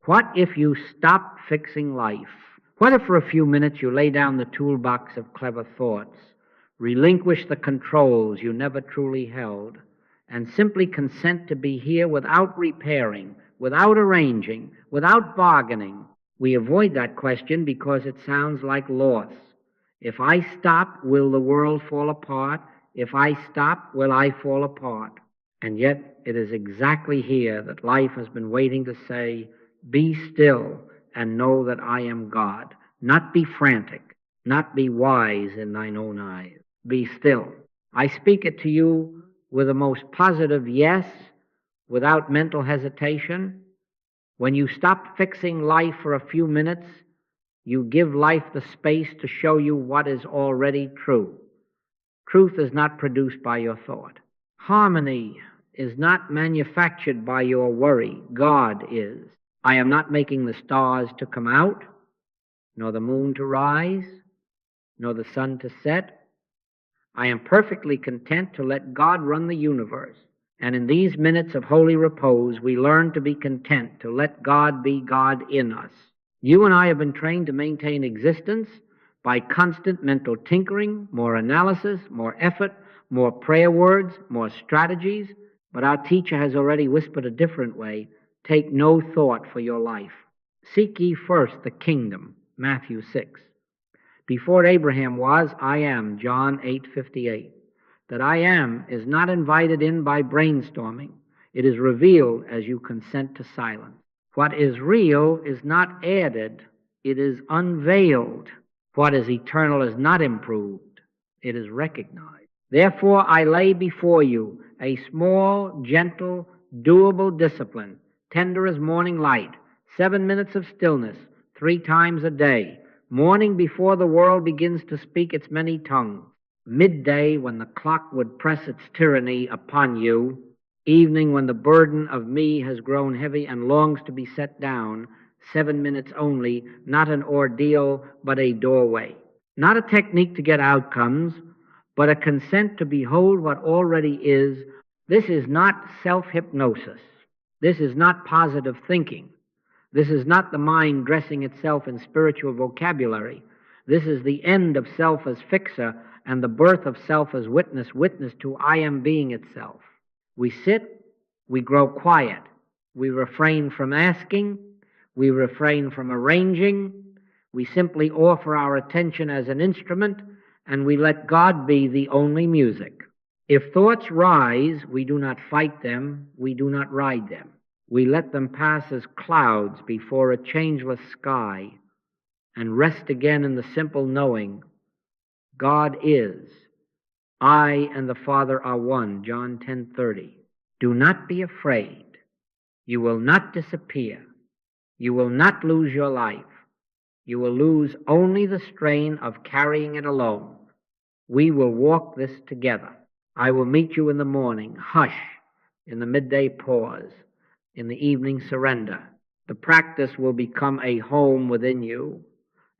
What if you stop fixing life? What if for a few minutes you lay down the toolbox of clever thoughts, relinquish the controls you never truly held, and simply consent to be here without repairing, without arranging, without bargaining? We avoid that question because it sounds like loss. If I stop, will the world fall apart? If I stop, will I fall apart? And yet it is exactly here that life has been waiting to say, be still and know that I am God. Not be frantic, not be wise in thine own eyes. Be still. I speak it to you with a most positive yes, without mental hesitation. When you stop fixing life for a few minutes, you give life the space to show you what is already true. Truth is not produced by your thought. Harmony is not manufactured by your worry. God is. I am not making the stars to come out, nor the moon to rise, nor the sun to set. I am perfectly content to let God run the universe. And in these minutes of holy repose, we learn to be content to let God be God in us. You and I have been trained to maintain existence by constant mental tinkering, more analysis, more effort, more prayer words, more strategies. But our teacher has already whispered a different way. Take no thought for your life. Seek ye first the kingdom, Matthew 6. Before Abraham was, I am, John 8:58. That I am is not invited in by brainstorming. It is revealed as you consent to silence. What is real is not added, it is unveiled. What is eternal is not improved, it is recognized. Therefore I lay before you a small, gentle, doable discipline, tender as morning light, 7 minutes of stillness, 3 times a day, morning before the world begins to speak its many tongues, midday when the clock would press its tyranny upon you, evening when the burden of me has grown heavy and longs to be set down, 7 minutes only, not an ordeal, but a doorway. Not a technique to get outcomes, but a consent to behold what already is. This is not self-hypnosis. This is not positive thinking. This is not the mind dressing itself in spiritual vocabulary. This is the end of self as fixer and the birth of self as witness, witness to I am being itself. We sit, we grow quiet, we refrain from asking, we refrain from arranging, we simply offer our attention as an instrument, and we let God be the only music. If thoughts rise, we do not fight them, we do not ride them. We let them pass as clouds before a changeless sky and rest again in the simple knowing God is. I and the Father are one, John 10:30. Do not be afraid. You will not disappear. You will not lose your life. You will lose only the strain of carrying it alone. We will walk this together. I will meet you in the morning, hush, in the midday pause, in the evening surrender. The practice will become a home within you,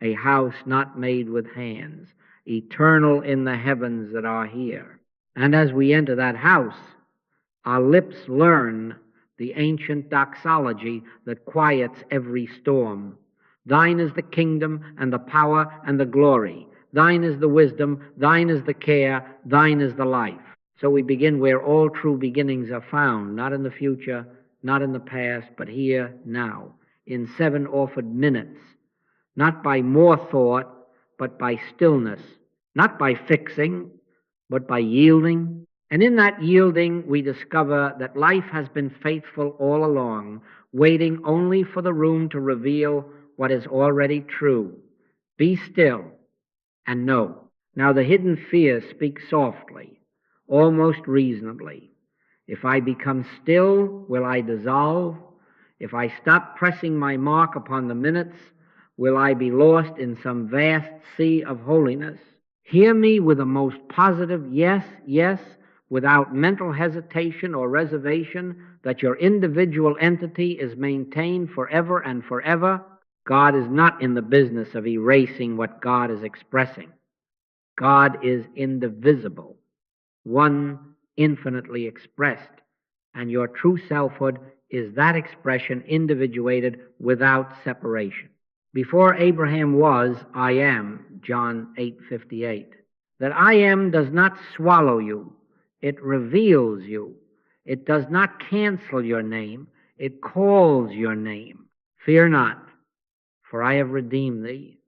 a house not made with hands, eternal in the heavens that are here. And as we enter that house, our lips learn the ancient doxology that quiets every storm. Thine is the kingdom and the power and the glory. Thine is the wisdom, thine is the care, thine is the life. So we begin where all true beginnings are found, not in the future, not in the past, but here, now, in 7 offered minutes, not by more thought, but by stillness, not by fixing, but by yielding. And in that yielding, we discover that life has been faithful all along, waiting only for the room to reveal what is already true. Be still and know. Now the hidden fear speaks softly, almost reasonably. If I become still, will I dissolve? If I stop pressing my mark upon the minutes, will I be lost in some vast sea of holiness? Hear me with a most positive yes, yes, without mental hesitation or reservation, that your individual entity is maintained forever and forever. God is not in the business of erasing what God is expressing. God is indivisible, one infinitely expressed, and your true selfhood is that expression individuated without separation. Before Abraham was, I am, John 8:58. That I am does not swallow you, it reveals you. It does not cancel your name, it calls your name. Fear not, for I have redeemed thee.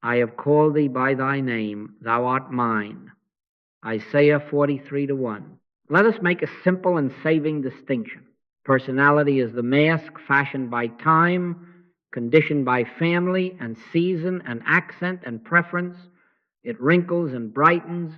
I have called thee by thy name, thou art mine. Isaiah 43:1. Let us make a simple and saving distinction. Personality is the mask fashioned by time, conditioned by family and season and accent and preference. It wrinkles and brightens,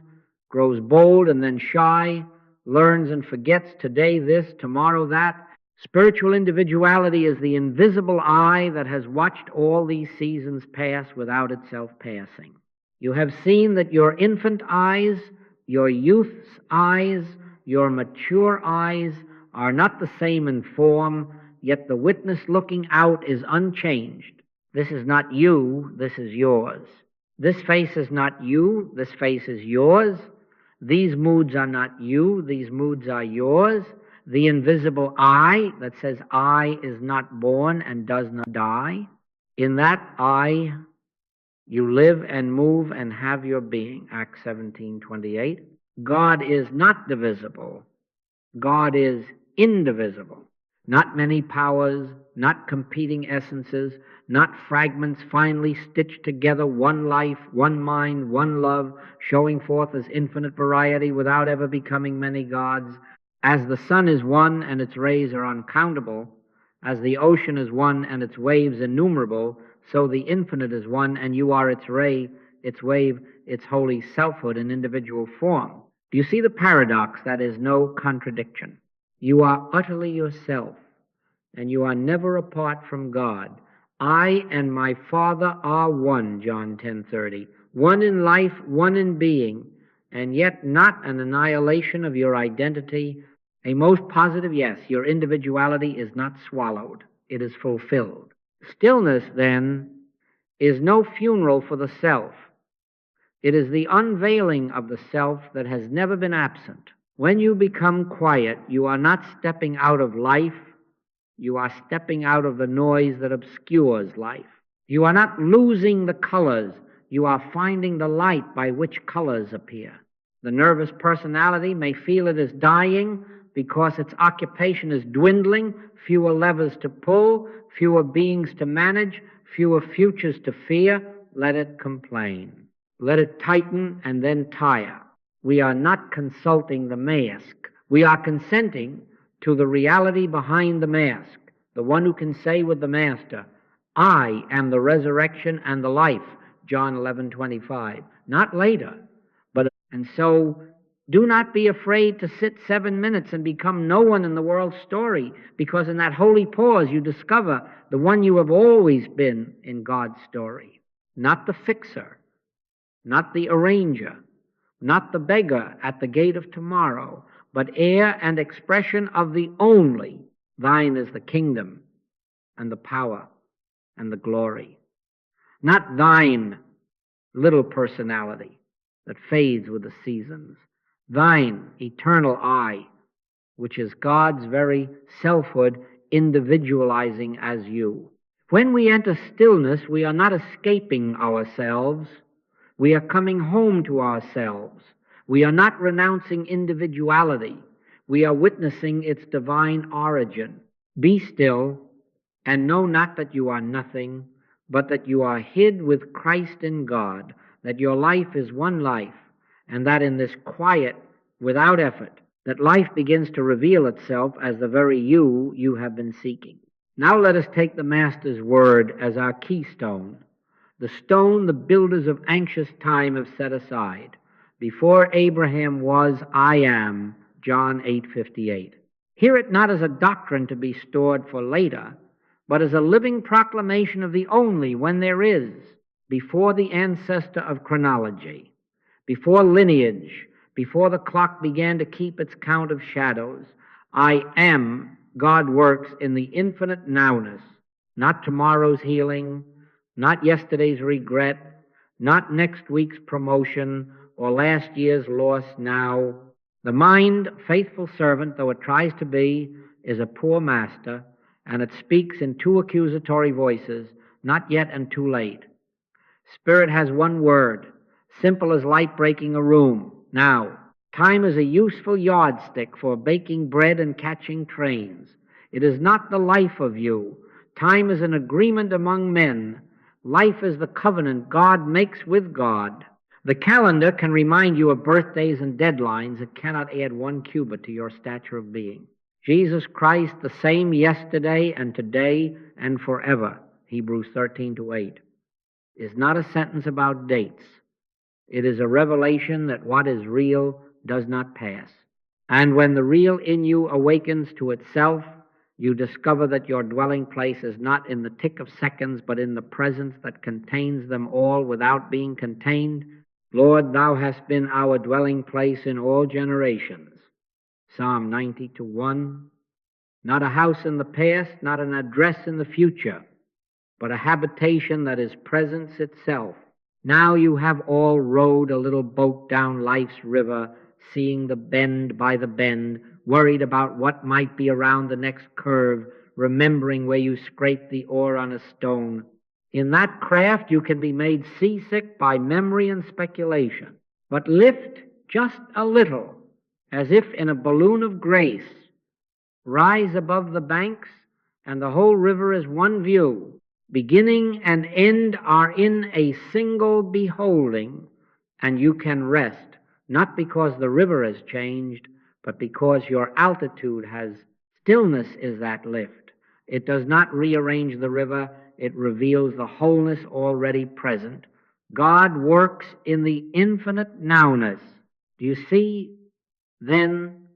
grows bold and then shy, learns and forgets today this, tomorrow that. Spiritual individuality is the invisible eye that has watched all these seasons pass without itself passing. You have seen that your infant eyes, your youth's eyes, your mature eyes are not the same in form, yet the witness looking out is unchanged. This is not you, this is yours. This face is not you, this face is yours. These moods are not you, these moods are yours. The invisible I that says I is not born and does not die, in that I you live and move and have your being, Acts 17:28. God is not divisible. God is indivisible. Not many powers, not competing essences, not fragments finely stitched together, one life, one mind, one love, showing forth as infinite variety without ever becoming many gods. As the sun is one and its rays are uncountable, as the ocean is one and its waves innumerable, so the infinite is one and you are its ray, its wave, its holy selfhood in individual form. Do you see the paradox? That is no contradiction. You are utterly yourself, and you are never apart from God. I and my Father are one, John 10:30. One in life, one in being, and yet not an annihilation of your identity. A most positive yes, your individuality is not swallowed. It is fulfilled. Stillness, then, is no funeral for the self. It is the unveiling of the self that has never been absent. When you become quiet, you are not stepping out of life. You are stepping out of the noise that obscures life. You are not losing the colors. You are finding the light by which colors appear. The nervous personality may feel it is dying because its occupation is dwindling, fewer levers to pull, fewer beings to manage, fewer futures to fear. Let it complain. Let it tighten and then tire. We are not consulting the mask. We are consenting to the reality behind the mask, the one who can say with the Master, I am the resurrection and the life, John 11:25. Not later, and so do not be afraid to sit 7 minutes and become no one in the world's story, because in that holy pause you discover the one you have always been in God's story. Not the fixer, not the arranger, not the beggar at the gate of tomorrow, but heir and expression of the only. Thine is the kingdom and the power and the glory. Not thine little personality that fades with the seasons. Thine eternal I, which is God's very selfhood individualizing as you. When we enter stillness, we are not escaping ourselves. We are coming home to ourselves. We are not renouncing individuality. We are witnessing its divine origin. Be still, and know not that you are nothing, but that you are hid with Christ in God, that your life is one life, and that in this quiet, without effort, that life begins to reveal itself as the very you have been seeking. Now let us take the Master's word as our keystone, the stone the builders of anxious time have set aside. Before Abraham was, I am, John 8:58. Hear it not as a doctrine to be stored for later, but as a living proclamation of the only when there is, before the ancestor of chronology, before lineage, before the clock began to keep its count of shadows. I am, God works in the infinite nowness, not tomorrow's healing, not yesterday's regret, not next week's promotion, or last year's loss now. The mind, faithful servant though it tries to be, is a poor master, and it speaks in two accusatory voices, not yet and too late. Spirit has one word, simple as light breaking a room, now. Time is a useful yardstick for baking bread and catching trains. It is not the life of you. Time is an agreement among men. Life is the covenant God makes with God. The calendar can remind you of birthdays and deadlines. It cannot add one cubit to your stature of being. Jesus Christ, the same yesterday and today and forever, Hebrews 13-8, is not a sentence about dates. It is a revelation that what is real does not pass. And when the real in you awakens to itself, you discover that your dwelling place is not in the tick of seconds, but in the presence that contains them all without being contained. Lord, thou hast been our dwelling place in all generations. Psalm 90-1. Not a house in the past, not an address in the future, but a habitation that is presence itself. Now you have all rowed a little boat down life's river, seeing the bend by the bend, worried about what might be around the next curve, remembering where you scraped the oar on a stone. In that craft you can be made seasick by memory and speculation, but lift just a little, as if in a balloon of grace, rise above the banks, and the whole river is one view. Beginning and end are in a single beholding, and you can rest, not because the river has changed, but because your altitude has. Stillness is that lift. It does not rearrange the river, it reveals the wholeness already present. God works in the infinite nowness. Do you see, then,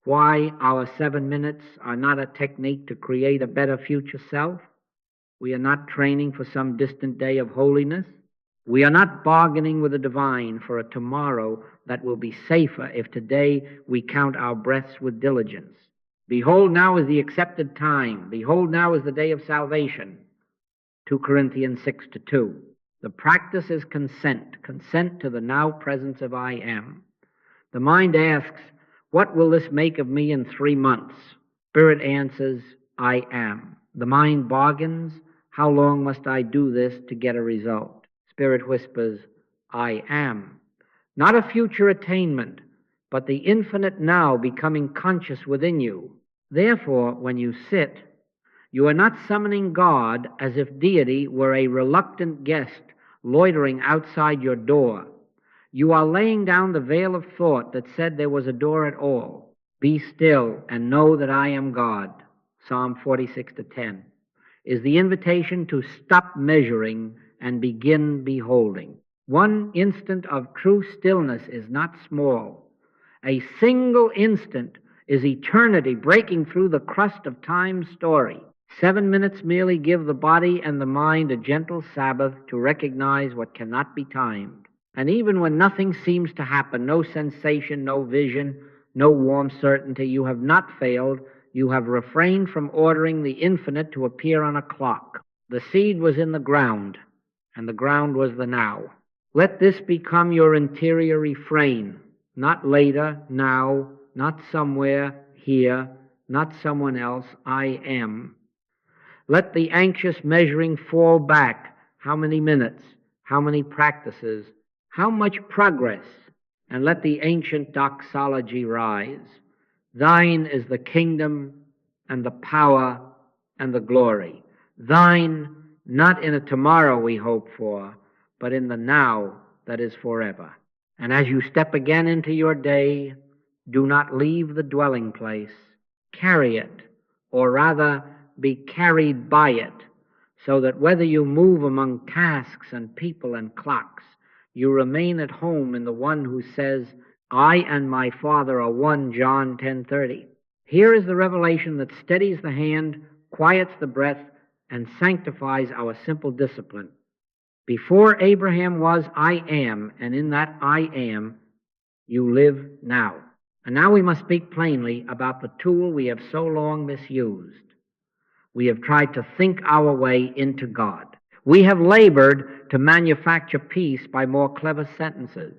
why our 7 minutes are not a technique to create a better future self? We are not training for some distant day of holiness. We are not bargaining with the divine for a tomorrow that will be safer if today we count our breaths with diligence. Behold, now is the accepted time. Behold, now is the day of salvation. 2 Corinthians 6-2. The practice is consent to the now presence of I am. The mind asks, what will this make of me in 3 months? Spirit answers, I am. The mind bargains, how long must I do this to get a result? Spirit whispers, I am. Not a future attainment, but the infinite now becoming conscious within you. Therefore, when you sit, you are not summoning God as if deity were a reluctant guest loitering outside your door. You are laying down the veil of thought that said there was a door at all. Be still and know that I am God. Psalm 46-10 is the invitation to stop measuring and begin beholding. 1 instant of true stillness is not small. A single instant is eternity breaking through the crust of time's story. 7 minutes merely give the body and the mind a gentle Sabbath to recognize what cannot be timed. And even when nothing seems to happen, no sensation, no vision, no warm certainty, you have not failed. You have refrained from ordering the infinite to appear on a clock. The seed was in the ground, and the ground was the now. Let this become your interior refrain, not later, now, not somewhere, here, not someone else, I am. Let the anxious measuring fall back. How many minutes? How many practices? How much progress? And let the ancient doxology rise. Thine is the kingdom and the power and the glory. Thine, not in a tomorrow we hope for, but in the now that is forever. And as you step again into your day, do not leave the dwelling place. Carry it, or rather be carried by it, so that whether you move among tasks and people and clocks, you remain at home in the one who says, I and my Father are one, John 10:30. Here is the revelation that steadies the hand, quiets the breath, and sanctifies our simple discipline. Before Abraham was, I am, and in that I am, you live now. And now we must speak plainly about the tool we have so long misused. We have tried to think our way into God. We have labored to manufacture peace by more clever sentences,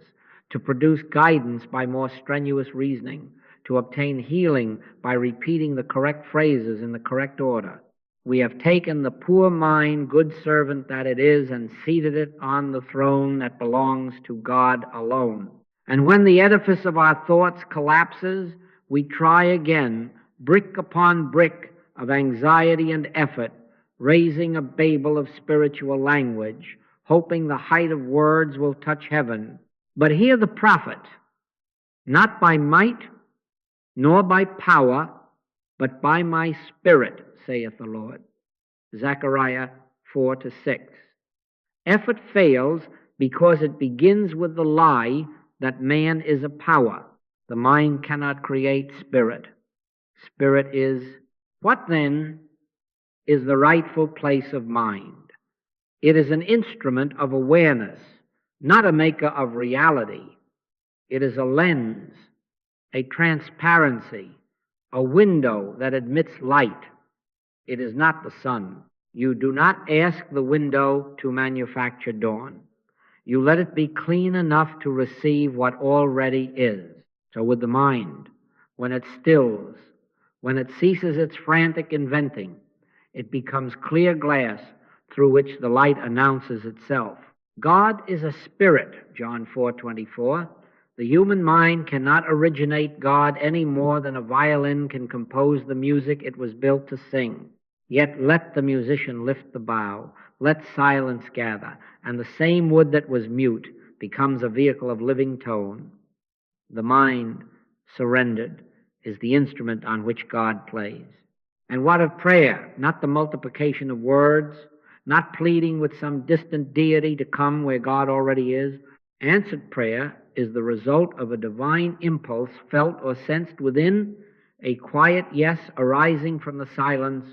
to produce guidance by more strenuous reasoning, to obtain healing by repeating the correct phrases in the correct order. We have taken the poor mind, good servant that it is, and seated it on the throne that belongs to God alone. And when the edifice of our thoughts collapses, we try again, brick upon brick of anxiety and effort, raising a Babel of spiritual language, hoping the height of words will touch heaven. But hear the prophet, not by might, nor by power, but by my Spirit, saith the Lord. Zechariah 4-6. Effort fails because it begins with the lie that man is a power. The mind cannot create spirit. Spirit is, what then is the rightful place of mind? It is an instrument of awareness, not a maker of reality. It is a lens, a transparency, a window that admits light. It is not the sun. You do not ask the window to manufacture dawn. You let it be clean enough to receive what already is. So with the mind, when it stills, when it ceases its frantic inventing, it becomes clear glass through which the light announces itself. God is a spirit, John 4:24. The human mind cannot originate God any more than a violin can compose the music it was built to sing. Yet let the musician lift the bow, let silence gather, and the same wood that was mute becomes a vehicle of living tone. The mind, surrendered, is the instrument on which God plays. And what of prayer? Not the multiplication of words, not pleading with some distant deity to come where God already is. Answered prayer is the result of a divine impulse felt or sensed within, a quiet yes arising from the silence,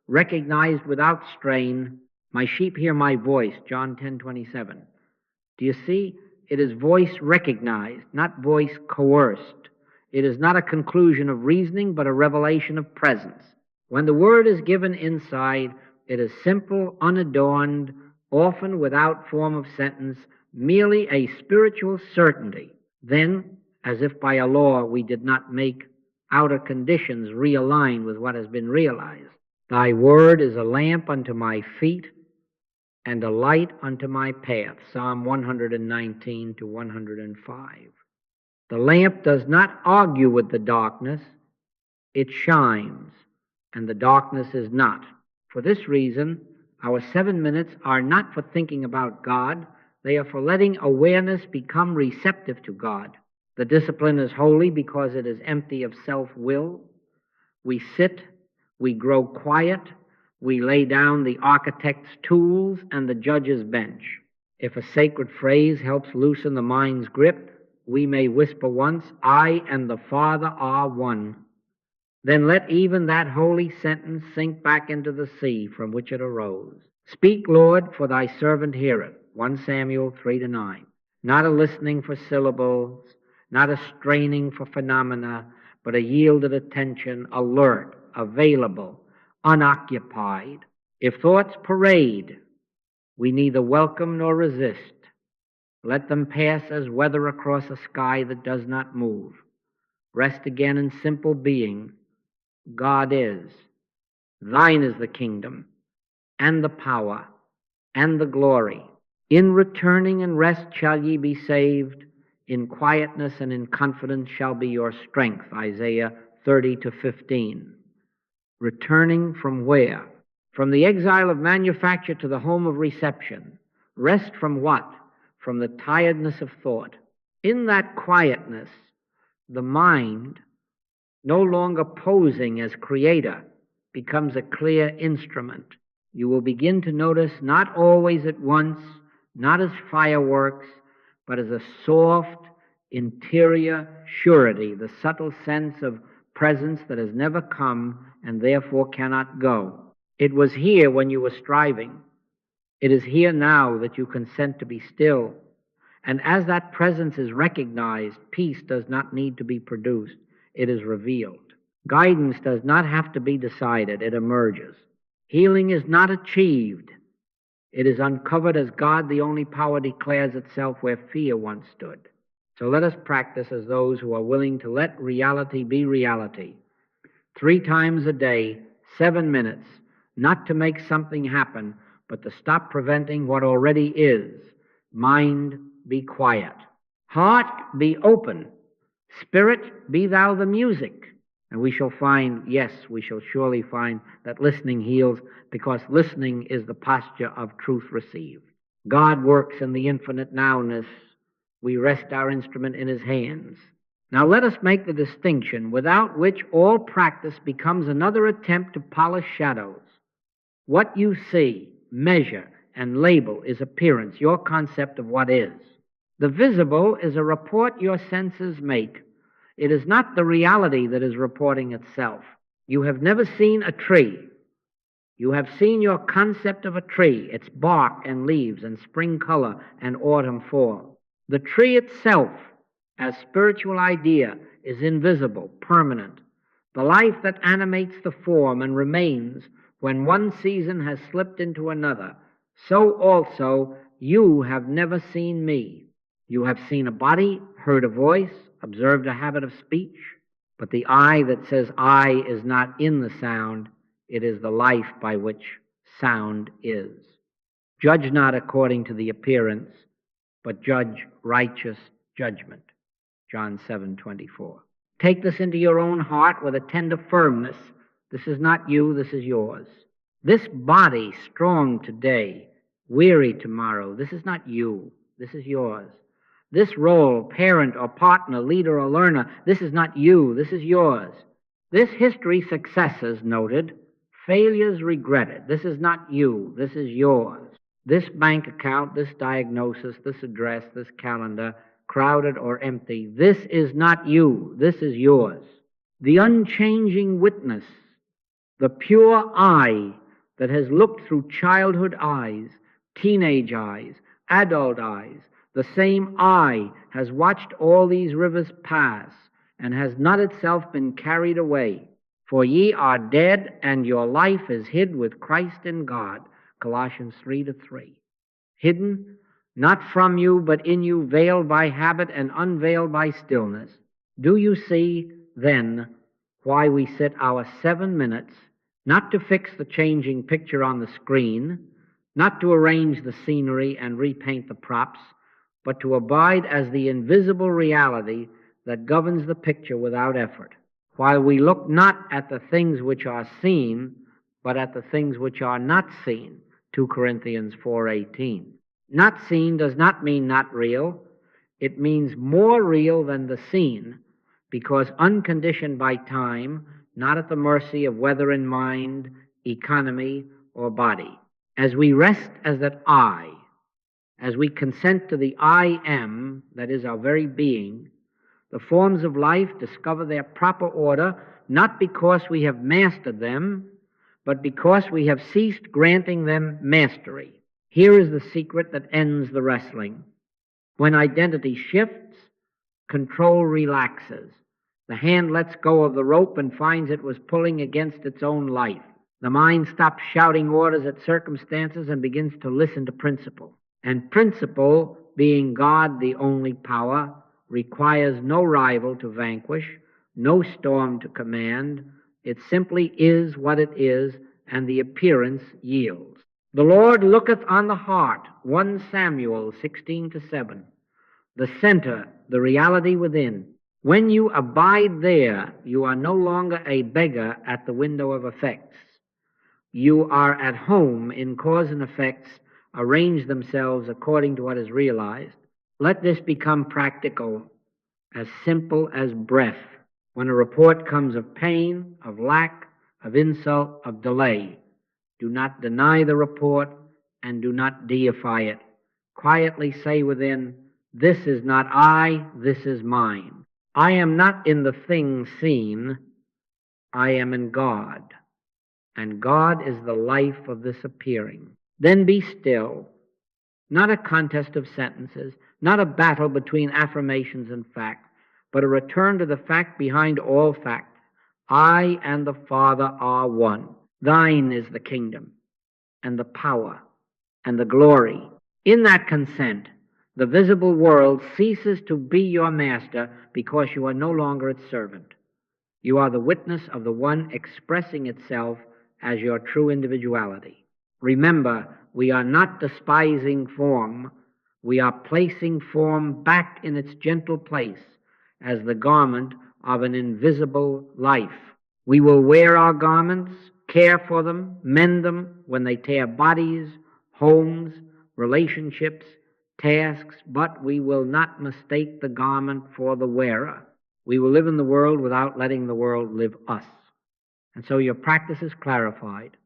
recognized without strain. My sheep hear my voice, John 10:27. Do you see? It is voice recognized, not voice coerced. It is not a conclusion of reasoning, but a revelation of presence. When the word is given inside, it is simple, unadorned, often without form of sentence, merely a spiritual certainty. Then, as if by a law, we did not make outer conditions realign with what has been realized. Thy word is a lamp unto my feet and a light unto my path. Psalm 119-105. The lamp does not argue with the darkness. It shines, and the darkness is not. For this reason, our 7 minutes are not for thinking about God. They are for letting awareness become receptive to God. The discipline is holy because it is empty of self-will. We sit, we grow quiet, we lay down the architect's tools and the judge's bench. If a sacred phrase helps loosen the mind's grip, we may whisper once, I and the Father are one. Then let even that holy sentence sink back into the sea from which it arose. Speak, Lord, for thy servant heareth. 1 Samuel 3-9. Not a listening for syllables, not a straining for phenomena, but a yielded attention, alert, available, unoccupied. If thoughts parade, we neither welcome nor resist. Let them pass as weather across a sky that does not move. Rest again in simple being. God is. Thine is the kingdom, and the power, and the glory. In returning and rest shall ye be saved. In quietness and in confidence shall be your strength. Isaiah 30-15. Returning from where? From the exile of manufacture to the home of reception. Rest from what? From the tiredness of thought. In that quietness, the mind, no longer posing as creator, becomes a clear instrument. You will begin to notice, not always at once, not as fireworks, but as a soft, interior surety, the subtle sense of presence that has never come and therefore cannot go. It was here when you were striving. It is here now that you consent to be still. And as that presence is recognized, peace does not need to be produced. It is revealed. Guidance does not have to be decided. It emerges. Healing is not achieved. It is uncovered as God, the only power, declares itself where fear once stood. So let us practice as those who are willing to let reality be reality. 3 times a day, 7 minutes, not to make something happen, but to stop preventing what already is. Mind, be quiet. Heart, be open. Spirit, be thou the music. And we shall find, yes, we shall surely find that listening heals, because listening is the posture of truth received. God works in the infinite nowness. We rest our instrument in his hands. Now let us make the distinction without which all practice becomes another attempt to polish shadows. What you see, measure, and label is appearance, your concept of what is. The visible is a report your senses make. It is not the reality that is reporting itself. You have never seen a tree. You have seen your concept of a tree, its bark and leaves and spring color and autumn fall. The tree itself, as spiritual idea, is invisible, permanent. The life that animates the form and remains when one season has slipped into another, so also you have never seen me. You have seen a body, heard a voice, observed a habit of speech, but the I that says I is not in the sound. It is the life by which sound is. Judge not according to the appearance, but judge righteous judgment. John 7:24. Take this into your own heart with a tender firmness. This is not you, this is yours. This body, strong today, weary tomorrow, this is not you, this is yours. This role, parent or partner, leader or learner, this is not you, this is yours. This history, successes noted, failures regretted, this is not you, this is yours. This bank account, this diagnosis, this address, this calendar, crowded or empty, this is not you, this is yours. The unchanging witness, the pure eye that has looked through childhood eyes, teenage eyes, adult eyes, the same eye has watched all these rivers pass and has not itself been carried away. For ye are dead, and your life is hid with Christ in God. Colossians 3:3. Hidden, not from you, but in you, veiled by habit and unveiled by stillness. Do you see, then, why we sit our 7 minutes, not to fix the changing picture on the screen, not to arrange the scenery and repaint the props, but to abide as the invisible reality that governs the picture without effort, while we look not at the things which are seen, but at the things which are not seen. 2 Corinthians 4:18. Not seen does not mean not real. It means more real than the seen, because unconditioned by time, not at the mercy of weather in mind, economy, or body. As we rest as that I, as we consent to the I am, that is our very being, the forms of life discover their proper order, not because we have mastered them, but because we have ceased granting them mastery. Here is the secret that ends the wrestling. When identity shifts, control relaxes. The hand lets go of the rope and finds it was pulling against its own life. The mind stops shouting orders at circumstances and begins to listen to principle. And principle, being God the only power, requires no rival to vanquish, no storm to command. It simply is what it is, and the appearance yields. The Lord looketh on the heart, 1 Samuel 16-7. The center, the reality within. When you abide there, you are no longer a beggar at the window of effects. You are at home in cause and effects arrange themselves according to what is realized. Let this become practical, as simple as breath. When a report comes of pain, of lack, of insult, of delay, do not deny the report and do not deify it. Quietly say within, this is not I, this is mine. I am not in the thing seen, I am in God, and God is the life of this appearing. Then be still, not a contest of sentences, not a battle between affirmations and fact, but a return to the fact behind all fact. I and the Father are one. Thine is the kingdom, and the power, and the glory. In that consent, The visible world ceases to be your master because you are no longer its servant. You are the witness of the one expressing itself as your true individuality. Remember, we are not despising form. We are placing form back in its gentle place as the garment of an invisible life. We will wear our garments, care for them, mend them when they tear bodies, homes, relationships, tasks, but we will not mistake the garment for the wearer. We will live in the world without letting the world live us. And so your practice is clarified.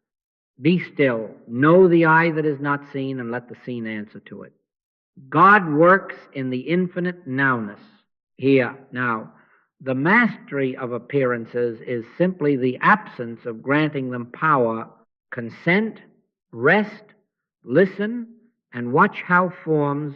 Be still, know the eye that is not seen, and let the seen answer to it. God works in the infinite nowness. Here, now, the mastery of appearances is simply the absence of granting them power. Consent, rest, listen, and watch how forms,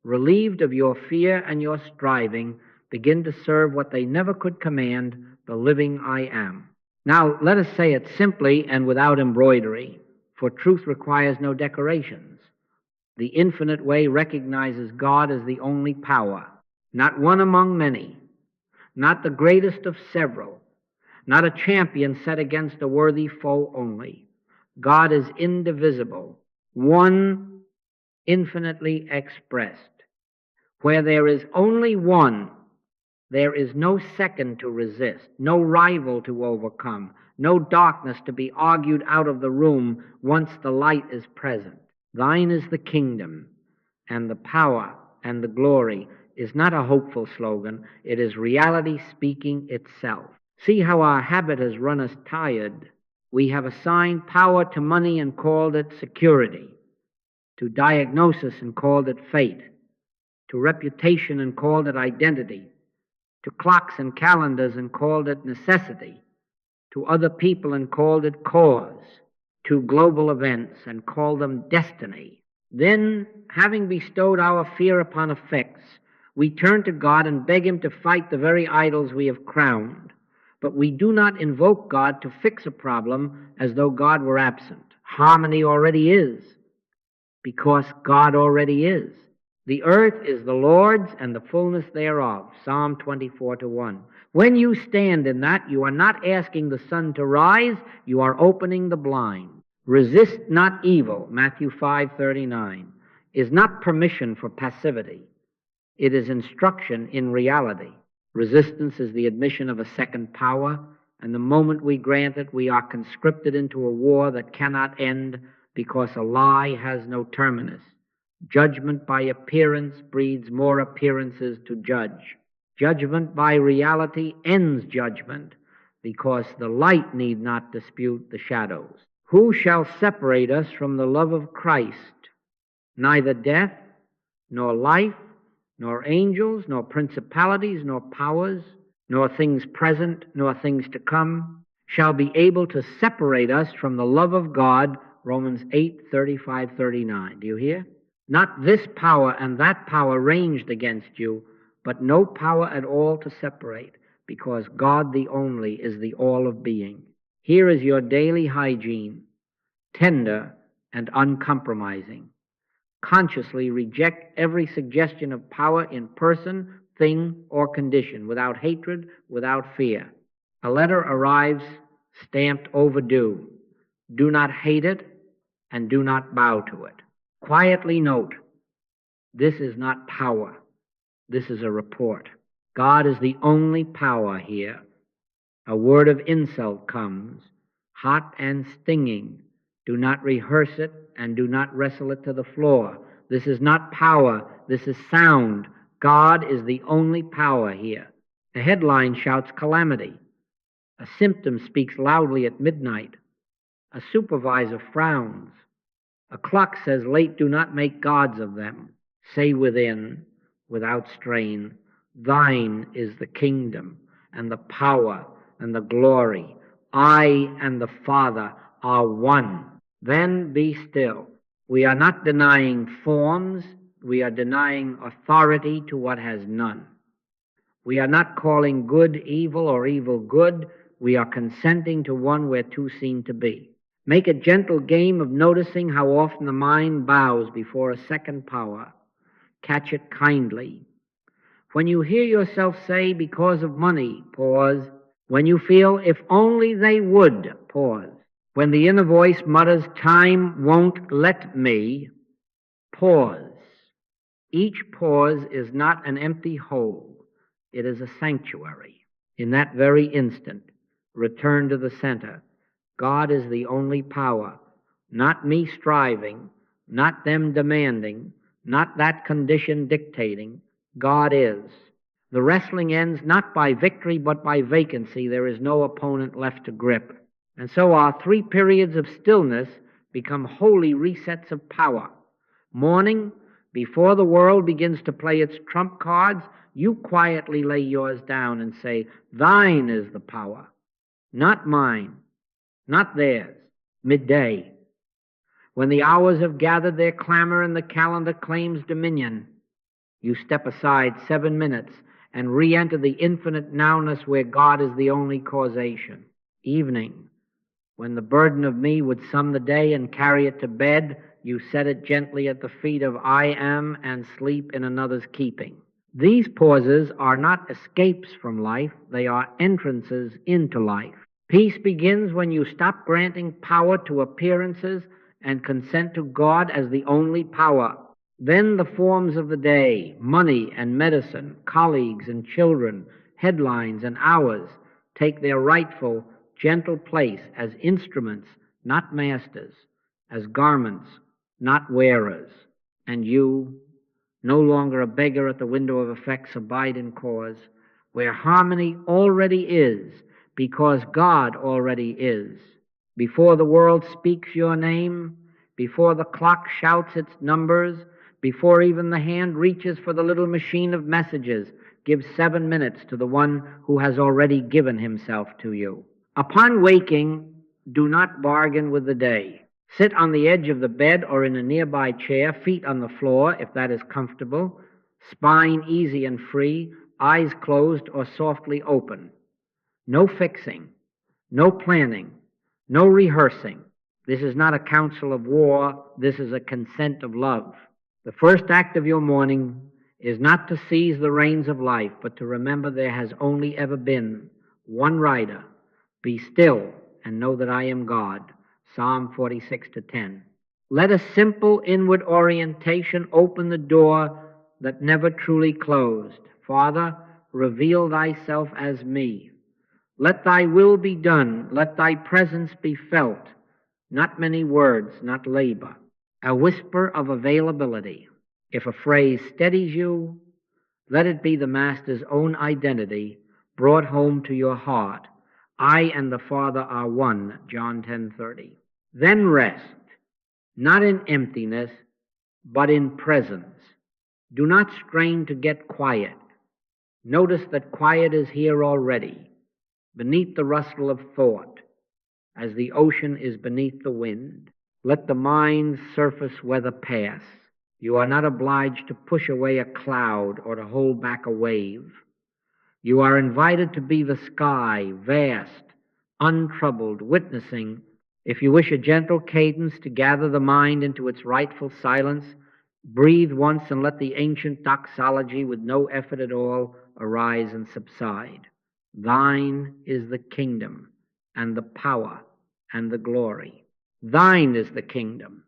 relieved of your fear and your striving, begin to serve what they never could command, the living I am. Now, let us say it simply and without embroidery, for truth requires no decorations. The infinite way recognizes God as the only power, not one among many, not the greatest of several, not a champion set against a worthy foe only. God is indivisible, one infinitely expressed. Where there is only one, there is no second to resist, no rival to overcome, no darkness to be argued out of the room once the light is present. Thine is the kingdom, and the power, and the glory is not a hopeful slogan. It is reality speaking itself. See how our habit has run us tired. We have assigned power to money and called it security, to diagnosis and called it fate, to reputation and called it identity, to clocks and calendars and called it necessity, to other people and called it cause, to global events and called them destiny. Then, having bestowed our fear upon effects, we turn to God and beg Him to fight the very idols we have crowned. But we do not invoke God to fix a problem as though God were absent. Harmony already is, because God already is. The earth is the Lord's and the fullness thereof. Psalm 24:1. When you stand in that, you are not asking the sun to rise, you are opening the blind. Resist not evil, Matthew 5:39, is not permission for passivity. It is instruction in reality. Resistance is the admission of a second power, and the moment we grant it, we are conscripted into a war that cannot end because a lie has no terminus. Judgment by appearance breeds more appearances to judge. Judgment by reality ends judgment because the light need not dispute the shadows. Who shall separate us from the love of Christ? Neither death, nor life, nor angels, nor principalities, nor powers, nor things present, nor things to come, shall be able to separate us from the love of God, Romans 8:35-39. Do you hear? Not this power and that power ranged against you, but no power at all to separate, because God the only is the all of being. Here is your daily hygiene, tender and uncompromising. Consciously reject every suggestion of power in person, thing, or condition, without hatred, without fear. A letter arrives stamped overdue. Do not hate it, and do not bow to it. Quietly note, this is not power. This is a report. God is the only power here. A word of insult comes, hot and stinging. Do not rehearse it and do not wrestle it to the floor. This is not power. This is sound. God is the only power here. The headline shouts calamity. A symptom speaks loudly at midnight. A supervisor frowns. A clock says, late, do not make gods of them. Say within, without strain, thine is the kingdom and the power and the glory. I and the Father are one. Then be still. We are not denying forms. We are denying authority to what has none. We are not calling good evil or evil good. We are consenting to one where two seem to be. Make a gentle game of noticing how often the mind bows before a second power. Catch it kindly. When you hear yourself say, because of money, pause. When you feel, if only they would, pause. When the inner voice mutters, time won't let me, pause. Each pause is not an empty hole. It is a sanctuary. In that very instant, return to the center. God is the only power, not me striving, not them demanding, not that condition dictating. God is. The wrestling ends not by victory but by vacancy. There is no opponent left to grip. And so our 3 periods of stillness become holy resets of power. Morning, before the world begins to play its trump cards, you quietly lay yours down and say, thine is the power, not mine, not theirs. Midday, when the hours have gathered their clamor and the calendar claims dominion, you step aside 7 minutes and re-enter the infinite nowness where God is the only causation. Evening, when the burden of me would sum the day and carry it to bed, you set it gently at the feet of I am and sleep in another's keeping. These pauses are not escapes from life, they are entrances into life. Peace begins when you stop granting power to appearances and consent to God as the only power. Then the forms of the day, money and medicine, colleagues and children, headlines and hours, take their rightful, gentle place as instruments, not masters, as garments, not wearers. And you, no longer a beggar at the window of effects, abide in cause, where harmony already is, because God already is. Before the world speaks your name, before the clock shouts its numbers, before even the hand reaches for the little machine of messages, give 7 minutes to the one who has already given himself to you. Upon waking, do not bargain with the day. Sit on the edge of the bed or in a nearby chair, feet on the floor if that is comfortable, spine easy and free, eyes closed or softly open. No fixing, no planning, no rehearsing. This is not a council of war, this is a consent of love. The first act of your morning is not to seize the reins of life, but to remember there has only ever been one rider. Be still and know that I am God. Psalm 46:10. Let a simple inward orientation open the door that never truly closed. Father, reveal thyself as me. Let thy will be done. Let thy presence be felt. Not many words, not labor. A whisper of availability. If a phrase steadies you, let it be the Master's own identity brought home to your heart. I and the Father are one, John 10:30. Then rest, not in emptiness, but in presence. Do not strain to get quiet. Notice that quiet is here already, beneath the rustle of thought, as the ocean is beneath the wind. Let the mind's surface weather pass. You are not obliged to push away a cloud or to hold back a wave. You are invited to be the sky, vast, untroubled, witnessing. If you wish a gentle cadence to gather the mind into its rightful silence, breathe once and let the ancient doxology with no effort at all arise and subside. Thine is the kingdom and the power and the glory. Thine is the kingdom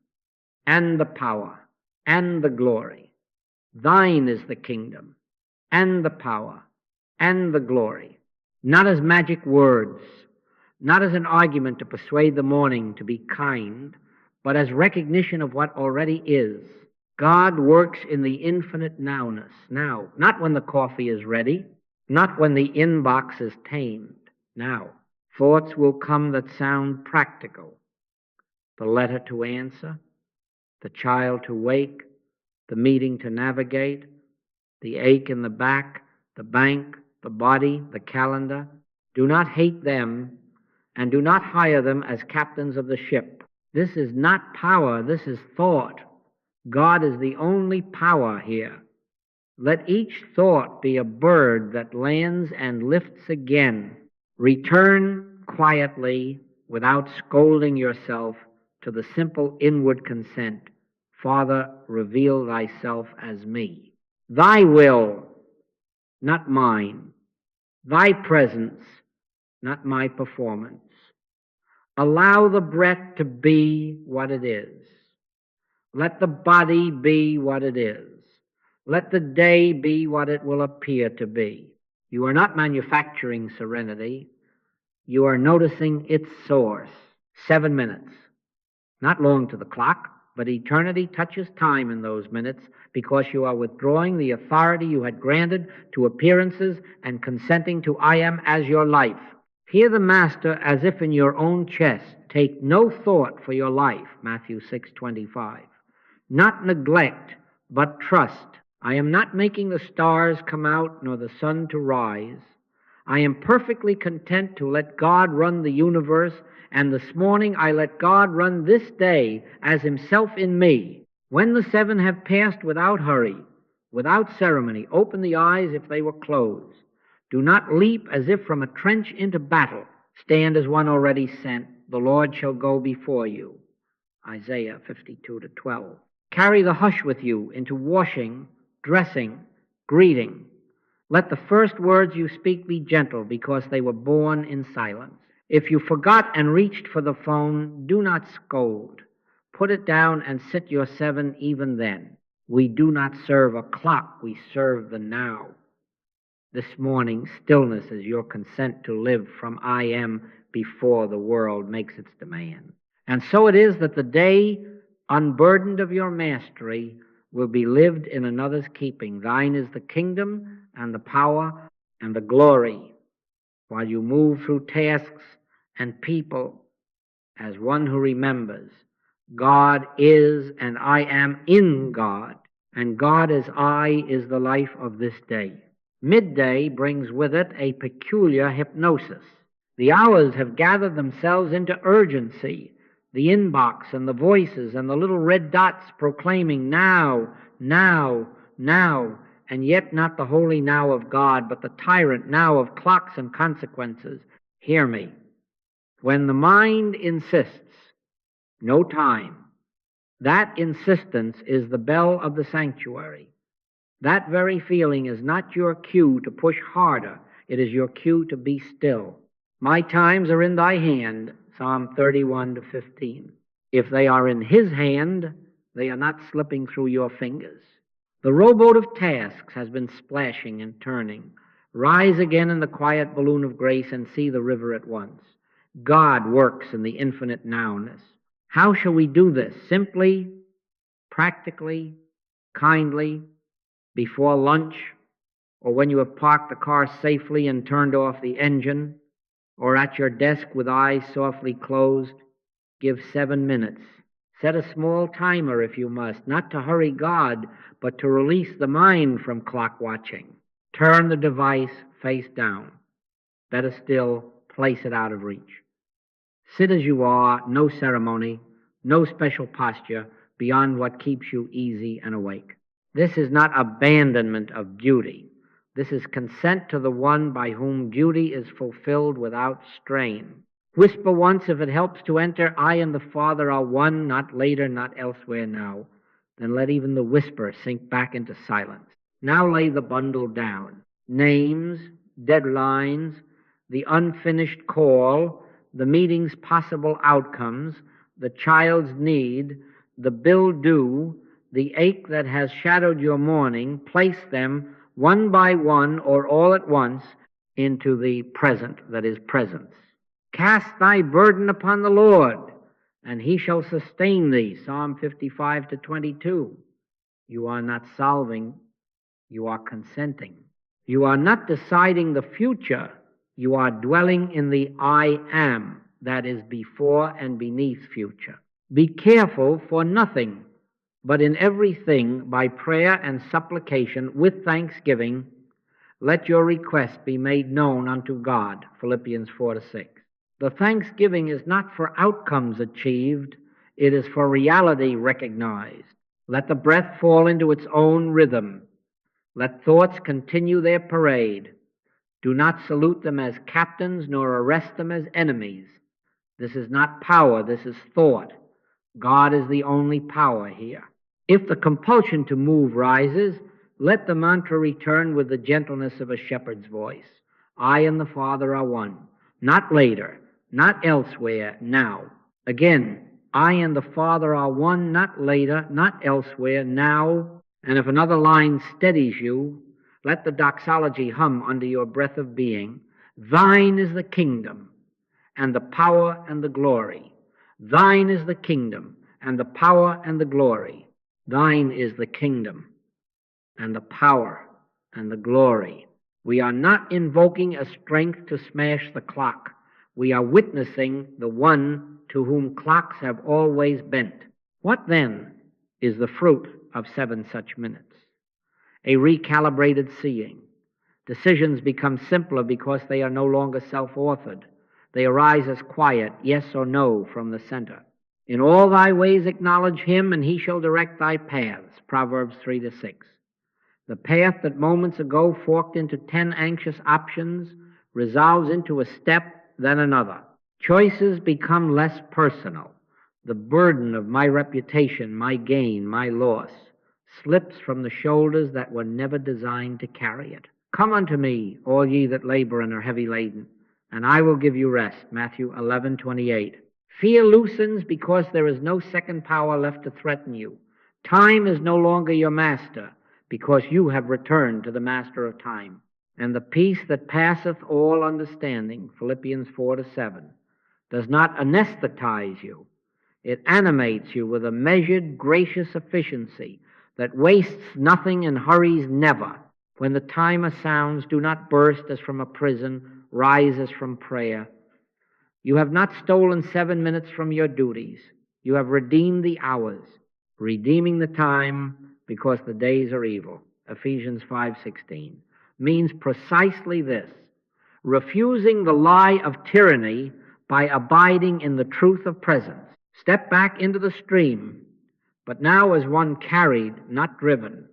and the power and the glory. Thine is the kingdom and the power and the glory. Not as magic words, not as an argument to persuade the morning to be kind, but as recognition of what already is. God works in the infinite nowness, now, not when the coffee is ready, not when the inbox is tamed, now. Thoughts will come that sound practical. The letter to answer, the child to wake, the meeting to navigate, the ache in the back, the bank, the body, the calendar. Do not hate them, and do not hire them as captains of the ship. This is not power, this is thought. God is the only power here. Let each thought be a bird that lands and lifts again. Return quietly, without scolding yourself, to the simple inward consent. Father, reveal thyself as me. Thy will, not mine. Thy presence, not my performance. Allow the breath to be what it is. Let the body be what it is. Let the day be what it will appear to be. You are not manufacturing serenity. You are noticing its source. 7 minutes. Not long to the clock, but eternity touches time in those minutes because you are withdrawing the authority you had granted to appearances and consenting to I am as your life. Hear the Master as if in your own chest. Take no thought for your life, Matthew 6:25. Not neglect, but trust. I am not making the stars come out nor the sun to rise. I am perfectly content to let God run the universe, and this morning I let God run this day as himself in me. When the 7 have passed without hurry, without ceremony, open the eyes if they were closed. Do not leap as if from a trench into battle. Stand as one already sent. The Lord shall go before you. Isaiah 52:12. Carry the hush with you into washing, dressing, greeting. Let the first words you speak be gentle because they were born in silence. If you forgot and reached for the phone, do not scold. Put it down and sit your 7 even then. We do not serve a clock, we serve the now. This morning, stillness is your consent to live from I am before the world makes its demand. And so it is that the day, unburdened of your mastery, will be lived in another's keeping. Thine is the kingdom and the power and the glory, while you move through tasks and people as one who remembers God is and I am in God, and God as I is the life of this day. Midday brings with it a peculiar hypnosis. The hours have gathered themselves into urgency. The inbox and the voices and the little red dots proclaiming now, now, now, and yet not the holy now of God, but the tyrant now of clocks and consequences. Hear me. When the mind insists, no time, that insistence is the bell of the sanctuary. That very feeling is not your cue to push harder. It is your cue to be still. My times are in thy hand, Psalm 31-15. If they are in his hand, they are not slipping through your fingers. The rowboat of tasks has been splashing and turning. Rise again in the quiet balloon of grace and see the river at once. God works in the infinite nowness. How shall we do this? Simply, practically, kindly, before lunch, or when you have parked the car safely and turned off the engine, or at your desk with eyes softly closed. Give 7 minutes. Set a small timer if you must, not to hurry God, but to release the mind from clock watching. Turn the device face down. Better still, place it out of reach. Sit as you are, no ceremony, no special posture beyond what keeps you easy and awake. This is not abandonment of duty. This is consent to the one by whom duty is fulfilled without strain. Whisper once if it helps to enter, I and the Father are one, not later, not elsewhere now. Then let even the whisper sink back into silence. Now lay the bundle down. Names, deadlines, the unfinished call, the meeting's possible outcomes, the child's need, the bill due, the ache that has shadowed your morning, place them one by one or all at once into the present that is presence. Cast thy burden upon the Lord, and he shall sustain thee, Psalm 55-22. You are not solving, you are consenting. You are not deciding the future, you are dwelling in the I am, that is before and beneath future. Be careful for nothing, but in everything by prayer and supplication with thanksgiving, let your request be made known unto God, Philippians 4-6. The thanksgiving is not for outcomes achieved, it is for reality recognized. Let the breath fall into its own rhythm. Let thoughts continue their parade. Do not salute them as captains nor arrest them as enemies. This is not power, this is thought. God is the only power here. If the compulsion to move rises, let the mantra return with the gentleness of a shepherd's voice. I and the Father are one. Not later, not elsewhere, now. Again, I and the Father are one, not later, not elsewhere, now. And if another line steadies you, let the doxology hum under your breath of being. Thine is the kingdom, and the power and the glory. Thine is the kingdom, and the power and the glory. Thine is the kingdom, and the power and the glory. We are not invoking a strength to smash the clock. We are witnessing the one to whom clocks have always bent. What then is the fruit of 7 such minutes? A recalibrated seeing. Decisions become simpler because they are no longer self-authored. They arise as quiet yes or no from the center. In all thy ways acknowledge him, and he shall direct thy paths. Proverbs 3-6. The path that moments ago forked into 10 anxious options resolves into a step, then another. Choices become less personal. The burden of my reputation, my gain, my loss, slips from the shoulders that were never designed to carry it. Come unto me, all ye that labor and are heavy laden, and I will give you rest. Matthew 11:28. Fear loosens because there is no second power left to threaten you. Time is no longer your master because you have returned to the master of time. And the peace that passeth all understanding, Philippians 4-7, does not anesthetize you. It animates you with a measured, gracious efficiency that wastes nothing and hurries never. When the timer sounds, do not burst as from a prison, rise as from prayer. You have not stolen 7 minutes from your duties. You have redeemed the hours, redeeming the time because the days are evil. Ephesians 5:16 means precisely this: refusing the lie of tyranny by abiding in the truth of presence. Step back into the stream, but now as one carried, not driven.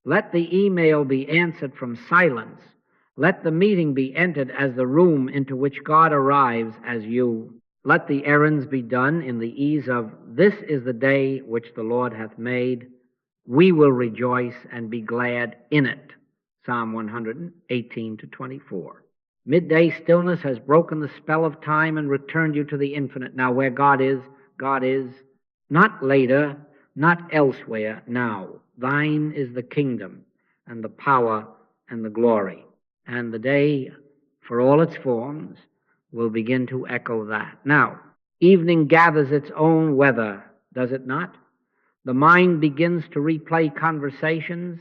Let the email be answered from silence. Let the meeting be entered as the room into which God arrives as you. Let the errands be done in the ease of, this is the day which the Lord hath made. We will rejoice and be glad in it. Psalm 118-24. Midday stillness has broken the spell of time and returned you to the infinite. Now where God is, not later, not elsewhere, now. Thine is the kingdom and the power and the glory. And the day, for all its forms, will begin to echo that. Now, evening gathers its own weather, does it not? The mind begins to replay conversations,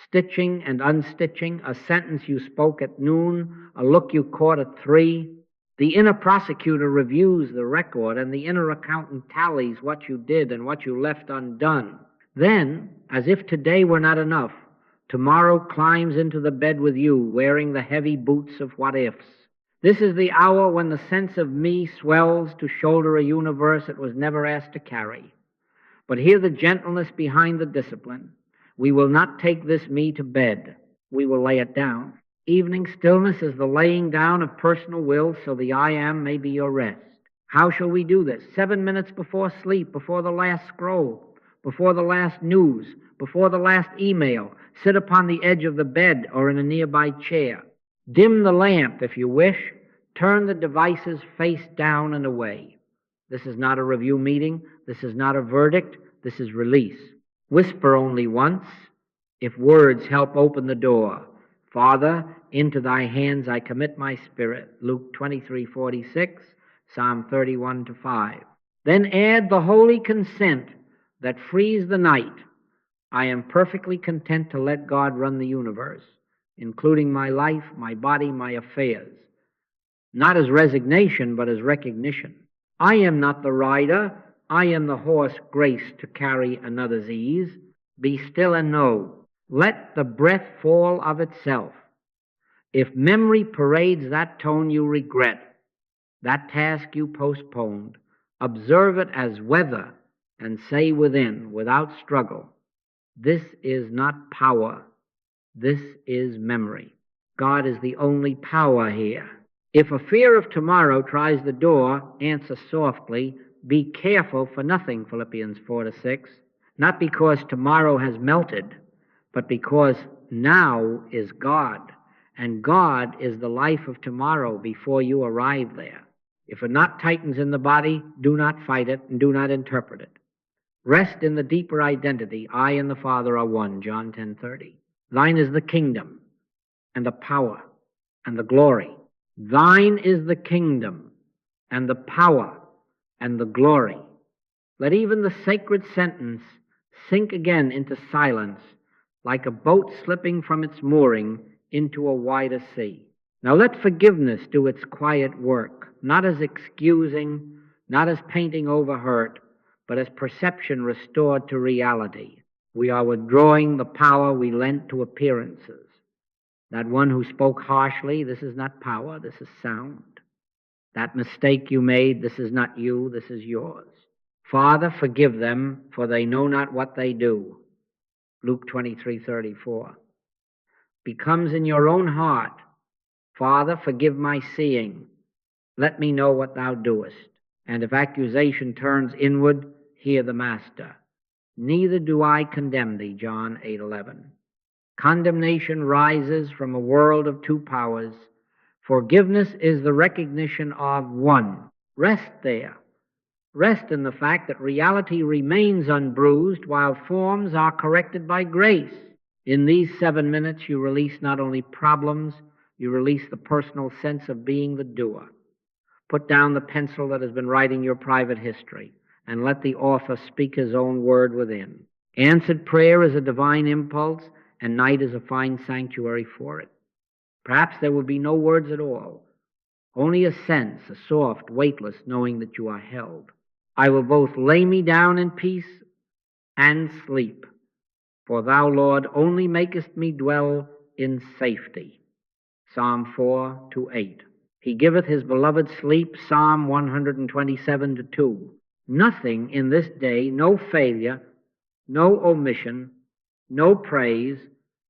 stitching and unstitching, a sentence you spoke at noon, a look you caught at 3. The inner prosecutor reviews the record, and the inner accountant tallies what you did and what you left undone. Then, as if today were not enough, tomorrow climbs into the bed with you, wearing the heavy boots of what-ifs. This is the hour when the sense of me swells to shoulder a universe it was never asked to carry. But hear the gentleness behind the discipline. We will not take this me to bed. We will lay it down. Evening stillness is the laying down of personal will so the I am may be your rest. How shall we do this? 7 minutes before sleep, before the last scroll, before the last news, before the last email. Sit upon the edge of the bed or in a nearby chair. Dim the lamp if you wish. Turn the devices face down and away. This is not a review meeting. This is not a verdict. This is release. Whisper only once, if words help open the door. Father, into thy hands I commit my spirit. Luke 23:46, Psalm 31-5. Then add the holy consent that frees the night. I am perfectly content to let God run the universe, including my life, my body, my affairs. Not as resignation, but as recognition. I am not the rider. I am the horse graced to carry another's ease. Be still and know. Let the breath fall of itself. If memory parades that tone you regret, that task you postponed, observe it as weather and say within, without struggle, this is not power. This is memory. God is the only power here. If a fear of tomorrow tries the door, answer softly, be careful for nothing, Philippians 4-6. not because tomorrow has melted, but because now is God, and God is the life of tomorrow before you arrive there. If a knot tightens in the body, do not fight it and do not interpret it. Rest in the deeper identity. I and the Father are one, John 10:30. Thine is the kingdom and the power and the glory. Thine is the kingdom and the power and the glory. Let even the sacred sentence sink again into silence, like a boat slipping from its mooring into a wider sea. Now let forgiveness do its quiet work, not as excusing, not as painting over hurt, but as perception restored to reality. We are withdrawing the power we lent to appearances. That one who spoke harshly, this is not power, this is sound. That mistake you made, this is not you, this is yours. Father, forgive them, for they know not what they do. Luke 23:34. Becomes in your own heart, Father, forgive my seeing. Let me know what thou doest. And if accusation turns inward, hear the Master. Neither do I condemn thee, John 8:11. Condemnation rises from a world of two powers. Forgiveness is the recognition of one. Rest there. Rest in the fact that reality remains unbruised while forms are corrected by grace. In these 7 minutes, you release not only problems, you release the personal sense of being the doer. Put down the pencil that has been writing your private history and let the author speak his own word within. Answered prayer is a divine impulse, and night is a fine sanctuary for it. Perhaps there will be no words at all, only a sense, a soft, weightless knowing that you are held. I will both lay me down in peace and sleep, for thou, Lord, only makest me dwell in safety. Psalm 4:8. He giveth his beloved sleep, Psalm 127:2. Nothing in this day, no failure, no omission, no praise,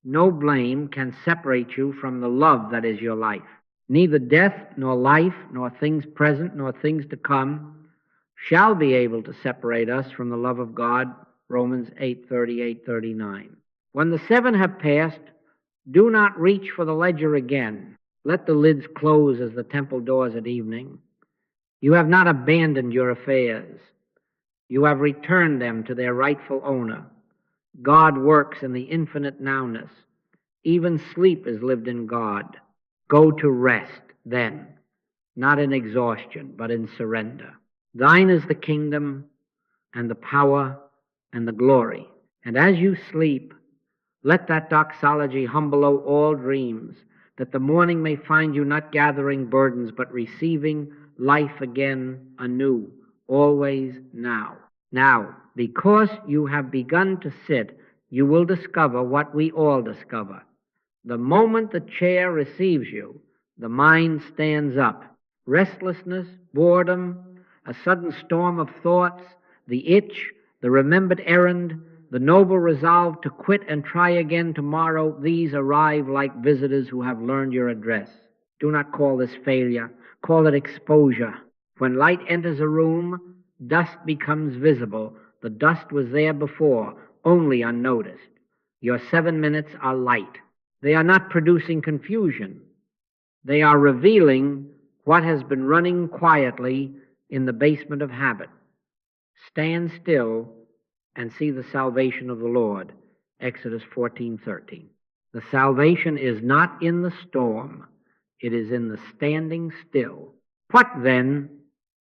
no blame can separate you from the love that is your life. Neither death, nor life, nor things present, nor things to come shall be able to separate us from the love of God, Romans 8:38-39. When the 7 have passed, do not reach for the ledger again. Let the lids close as the temple doors at evening. You have not abandoned your affairs. You have returned them to their rightful owner. God works in the infinite nowness. Even sleep is lived in God. Go to rest then, not in exhaustion, but in surrender. Thine is the kingdom and the power and the glory. And as you sleep, let that doxology hum below all dreams, that the morning may find you not gathering burdens, but receiving life again anew, always now. Now, because you have begun to sit, you will discover what we all discover. The moment the chair receives you, the mind stands up. Restlessness, boredom, a sudden storm of thoughts, the itch, the remembered errand, the noble resolve to quit and try again tomorrow, these arrive like visitors who have learned your address. Do not call this failure. Call it exposure. When light enters a room, dust becomes visible. The dust was there before, only unnoticed. Your 7 minutes are light. They are not producing confusion. They are revealing what has been running quietly in the basement of habit. Stand still and see the salvation of the Lord. Exodus 14:13. The salvation is not in the storm. It is in the standing still. What then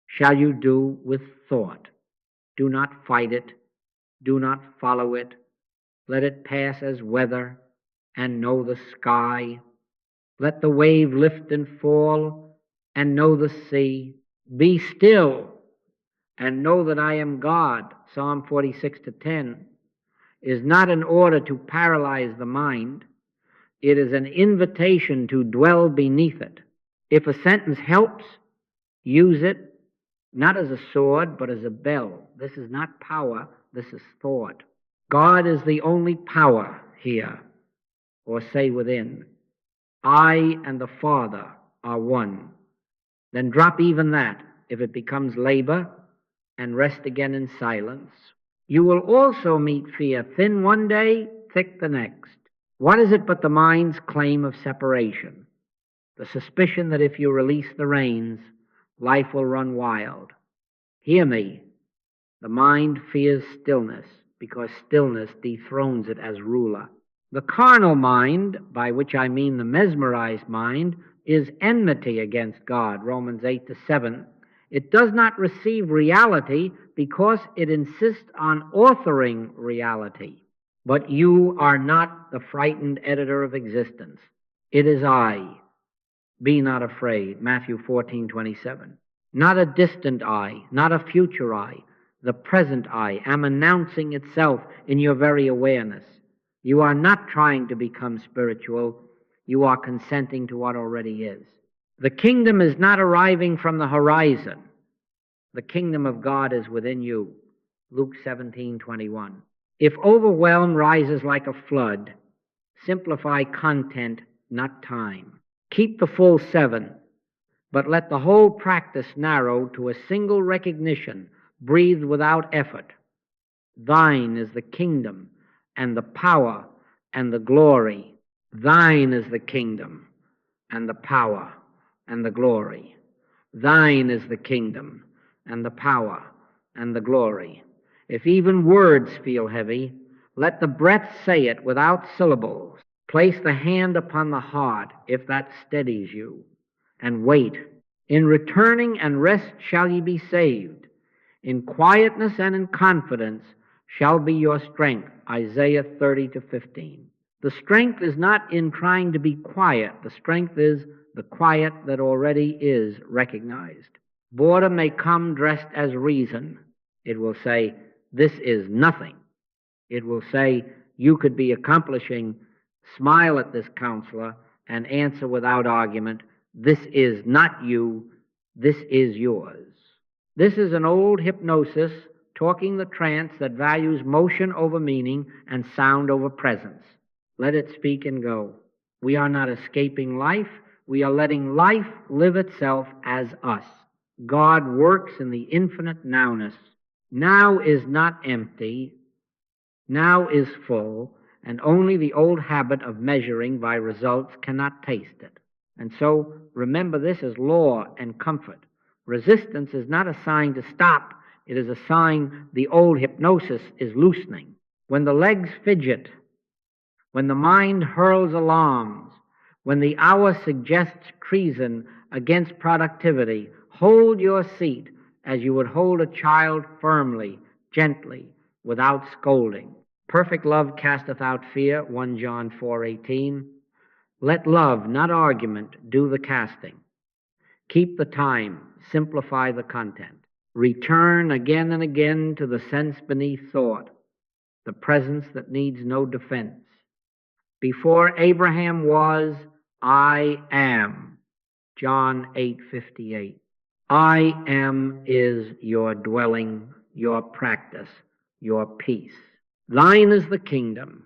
shall you do with thought? Do not fight it. Do not follow it. Let it pass as weather and know the sky. Let the wave lift and fall and know the sea. Be still and know that I am God. Psalm 46:10 is not an order to paralyze the mind. It is an invitation to dwell beneath it. If a sentence helps, use it not as a sword, but as a bell. This is not power, this is thought. God is the only power here, or say within. I and the Father are one. Then drop even that if it becomes labor, and rest again in silence. You will also meet fear, thin one day, thick the next. What is it but the mind's claim of separation? The suspicion that if you release the reins, life will run wild. Hear me. The mind fears stillness because stillness dethrones it as ruler. The carnal mind, by which I mean the mesmerized mind, is enmity against God, Romans 8-7. It does not receive reality because it insists on authoring reality. But you are not the frightened editor of existence. It is I. Be not afraid, Matthew 14:27. Not a distant I, not a future I. The present I am announcing itself in your very awareness. You are not trying to become spiritual. You are consenting to what already is. The kingdom is not arriving from the horizon. The kingdom of God is within you. Luke 17:21. If overwhelm rises like a flood, simplify content, not time. Keep the full 7, but let the whole practice narrow to a single recognition, breathed without effort. Thine is the kingdom and the power and the glory. Thine is the kingdom and the power and the glory. Thine is the kingdom and the power and the glory. If even words feel heavy, let the breath say it without syllables. Place the hand upon the heart, if that steadies you, and wait. In returning and rest shall ye be saved. In quietness and in confidence shall be your strength, Isaiah 30-15. The strength is not in trying to be quiet. The strength is the quiet that already is recognized. Boredom may come dressed as reason. It will say, this is nothing. It will say, you could be accomplishing, smile at this counselor, and answer without argument, this is not you, this is yours. This is an old hypnosis talking the trance that values motion over meaning and sound over presence. Let it speak and go. We are not escaping life. We are letting life live itself as us. God works in the infinite nowness. Now is not empty. Now is full, and only the old habit of measuring by results cannot taste it. And so remember this as law and comfort. Resistance is not a sign to stop. It is a sign the old hypnosis is loosening. When the legs fidget, when the mind hurls alarms, when the hour suggests treason against productivity, hold your seat as you would hold a child firmly, gently, without scolding. Perfect love casteth out fear, 1 John 4:18. Let love, not argument, do the casting. Keep the time, simplify the content. Return again and again to the sense beneath thought, the presence that needs no defense. Before Abraham was, I am. John 8:58. I am is your dwelling, your practice, your peace. Thine is the kingdom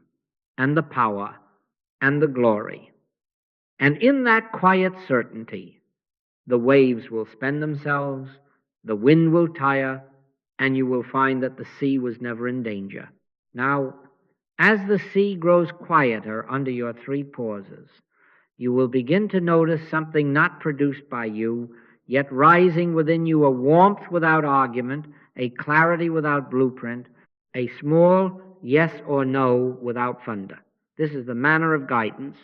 and the power and the glory. And in that quiet certainty, the waves will spend themselves, the wind will tire, and you will find that the sea was never in danger. Now, as the sea grows quieter under your 3 pauses, you will begin to notice something not produced by you, yet rising within you, a warmth without argument, a clarity without blueprint, a small yes or no without thunder. This is the manner of guidance.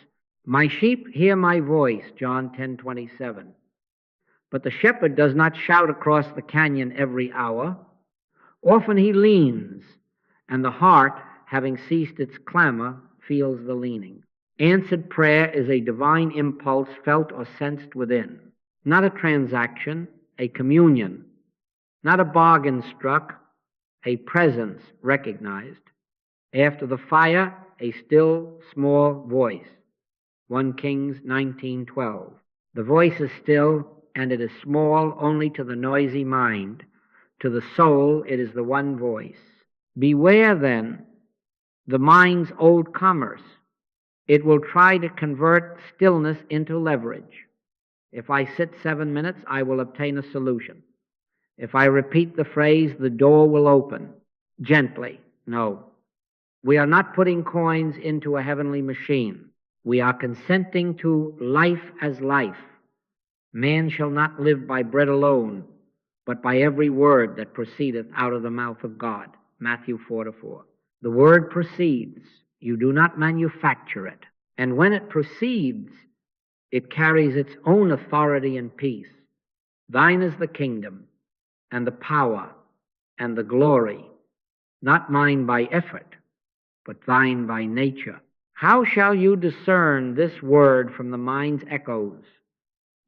My sheep hear my voice, John 10:27. But the shepherd does not shout across the canyon every hour. Often he leans, and the heart, having ceased its clamor, feels the leaning. Answered prayer is a divine impulse felt or sensed within. Not a transaction, a communion. Not a bargain struck, a presence recognized. After the fire, a still, small voice. 1 Kings 19:12. The voice is still, and it is small only to the noisy mind. To the soul, it is the one voice. Beware, then, the mind's old commerce. It will try to convert stillness into leverage. If I sit 7 minutes, I will obtain a solution. If I repeat the phrase, the door will open. Gently. No. We are not putting coins into a heavenly machine. We are consenting to life as life. Man shall not live by bread alone, but by every word that proceedeth out of the mouth of God. Matthew 4:4. The word proceeds. You do not manufacture it. And when it proceeds, it carries its own authority and peace. Thine is the kingdom and the power and the glory, not mine by effort, but thine by nature. How shall you discern this word from the mind's echoes?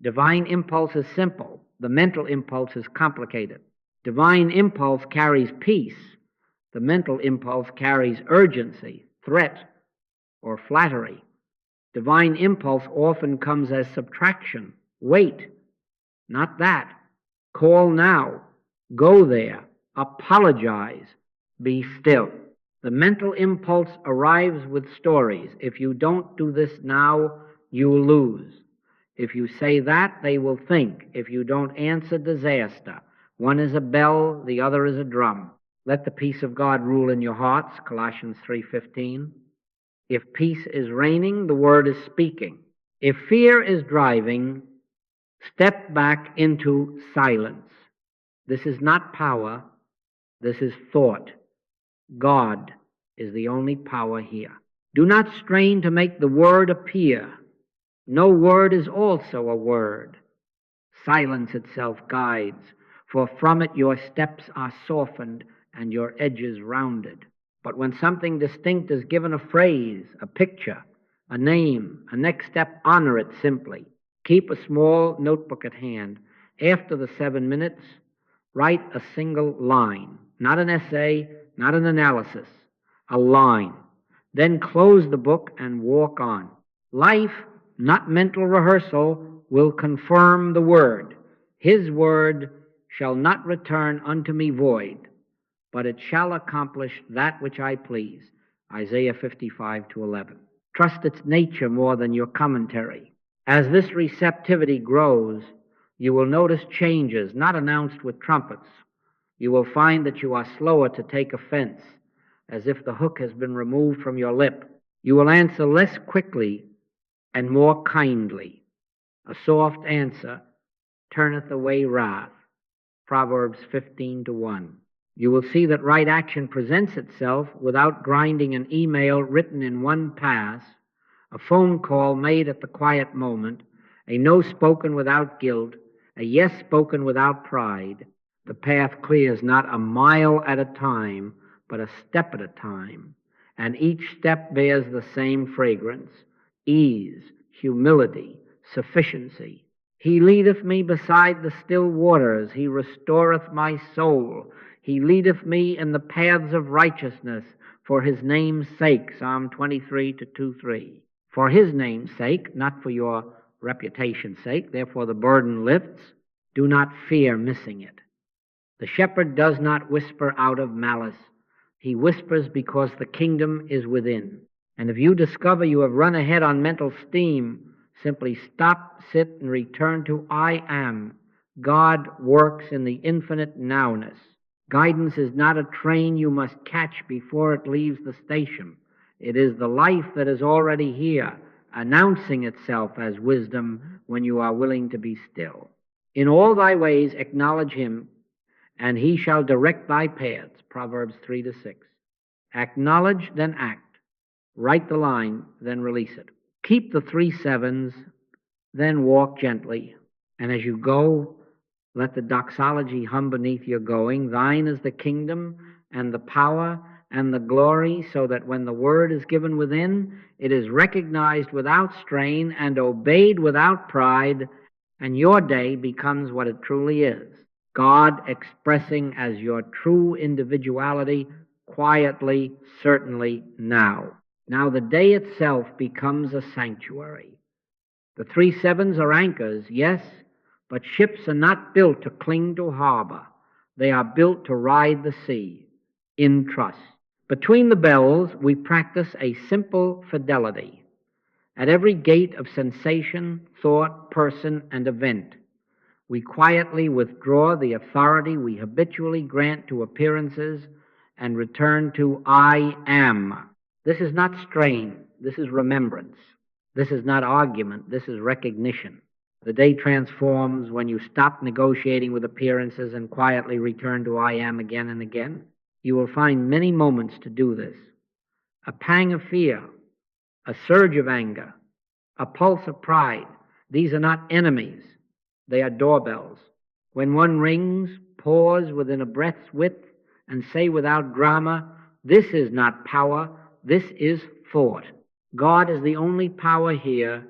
Divine impulse is simple. The mental impulse is complicated. Divine impulse carries peace. The mental impulse carries urgency, threat, or flattery. Divine impulse often comes as subtraction. Wait, not that. Call now. Go there. Apologize. Be still. The mental impulse arrives with stories. If you don't do this now, you'll lose. If you say that, they will think. If you don't answer, disaster. One is a bell, the other is a drum. Let the peace of God rule in your hearts, Colossians 3:15. If peace is reigning, the word is speaking. If fear is driving, step back into silence. This is not power, this is thought. God is the only power here. Do not strain to make the word appear. No word is also a word. Silence itself guides, for from it your steps are softened and your edges rounded. But when something distinct is given, a phrase, a picture, a name, a next step, honor it simply. Keep a small notebook at hand. After the 7 minutes, write a single line, not an essay, not an analysis, a line. Then close the book and walk on. Life, not mental rehearsal, will confirm the word. His word shall not return unto me void, but it shall accomplish that which I please. Isaiah 55:11. Trust its nature more than your commentary. As this receptivity grows, you will notice changes not announced with trumpets. You will find that you are slower to take offense, as if the hook has been removed from your lip. You will answer less quickly and more kindly. A soft answer turneth away wrath. Proverbs 15:1. You will see that right action presents itself without grinding an email written in one pass, a phone call made at the quiet moment, a no spoken without guilt, a yes spoken without pride. The path clears not a mile at a time, but a step at a time, and each step bears the same fragrance: ease, humility, sufficiency. He leadeth me beside the still waters. He restoreth my soul. He leadeth me in the paths of righteousness for his name's sake. Psalm 23:2-3. For his name's sake, not for your reputation's sake. Therefore the burden lifts. Do not fear missing it. The shepherd does not whisper out of malice. He whispers because the kingdom is within. And if you discover you have run ahead on mental steam, simply stop, sit, and return to I am. God works in the infinite nowness. Guidance is not a train you must catch before it leaves the station. It is the life that is already here, announcing itself as wisdom when you are willing to be still. In all thy ways acknowledge him, and he shall direct thy paths. Proverbs 3-6. Acknowledge, then act. Write the line, then release it. Keep the 3 sevens, then walk gently. And as you go, let the doxology hum beneath your going. Thine is the kingdom and the power and the glory, so that when the word is given within, it is recognized without strain and obeyed without pride, and your day becomes what it truly is: God expressing as your true individuality, quietly, certainly, now. Now the day itself becomes a sanctuary. The 3 sevens are anchors, yes, but ships are not built to cling to harbor. They are built to ride the sea in trust. Between the bells, we practice a simple fidelity. At every gate of sensation, thought, person, and event, we quietly withdraw the authority we habitually grant to appearances and return to I am. This is not strain. This is remembrance. This is not argument. This is recognition. The day transforms when you stop negotiating with appearances and quietly return to I am again and again. You will find many moments to do this. A pang of fear, a surge of anger, a pulse of pride. These are not enemies. They are doorbells. When one rings, pause within a breath's width and say without drama, this is not power, this is thought. God is the only power here.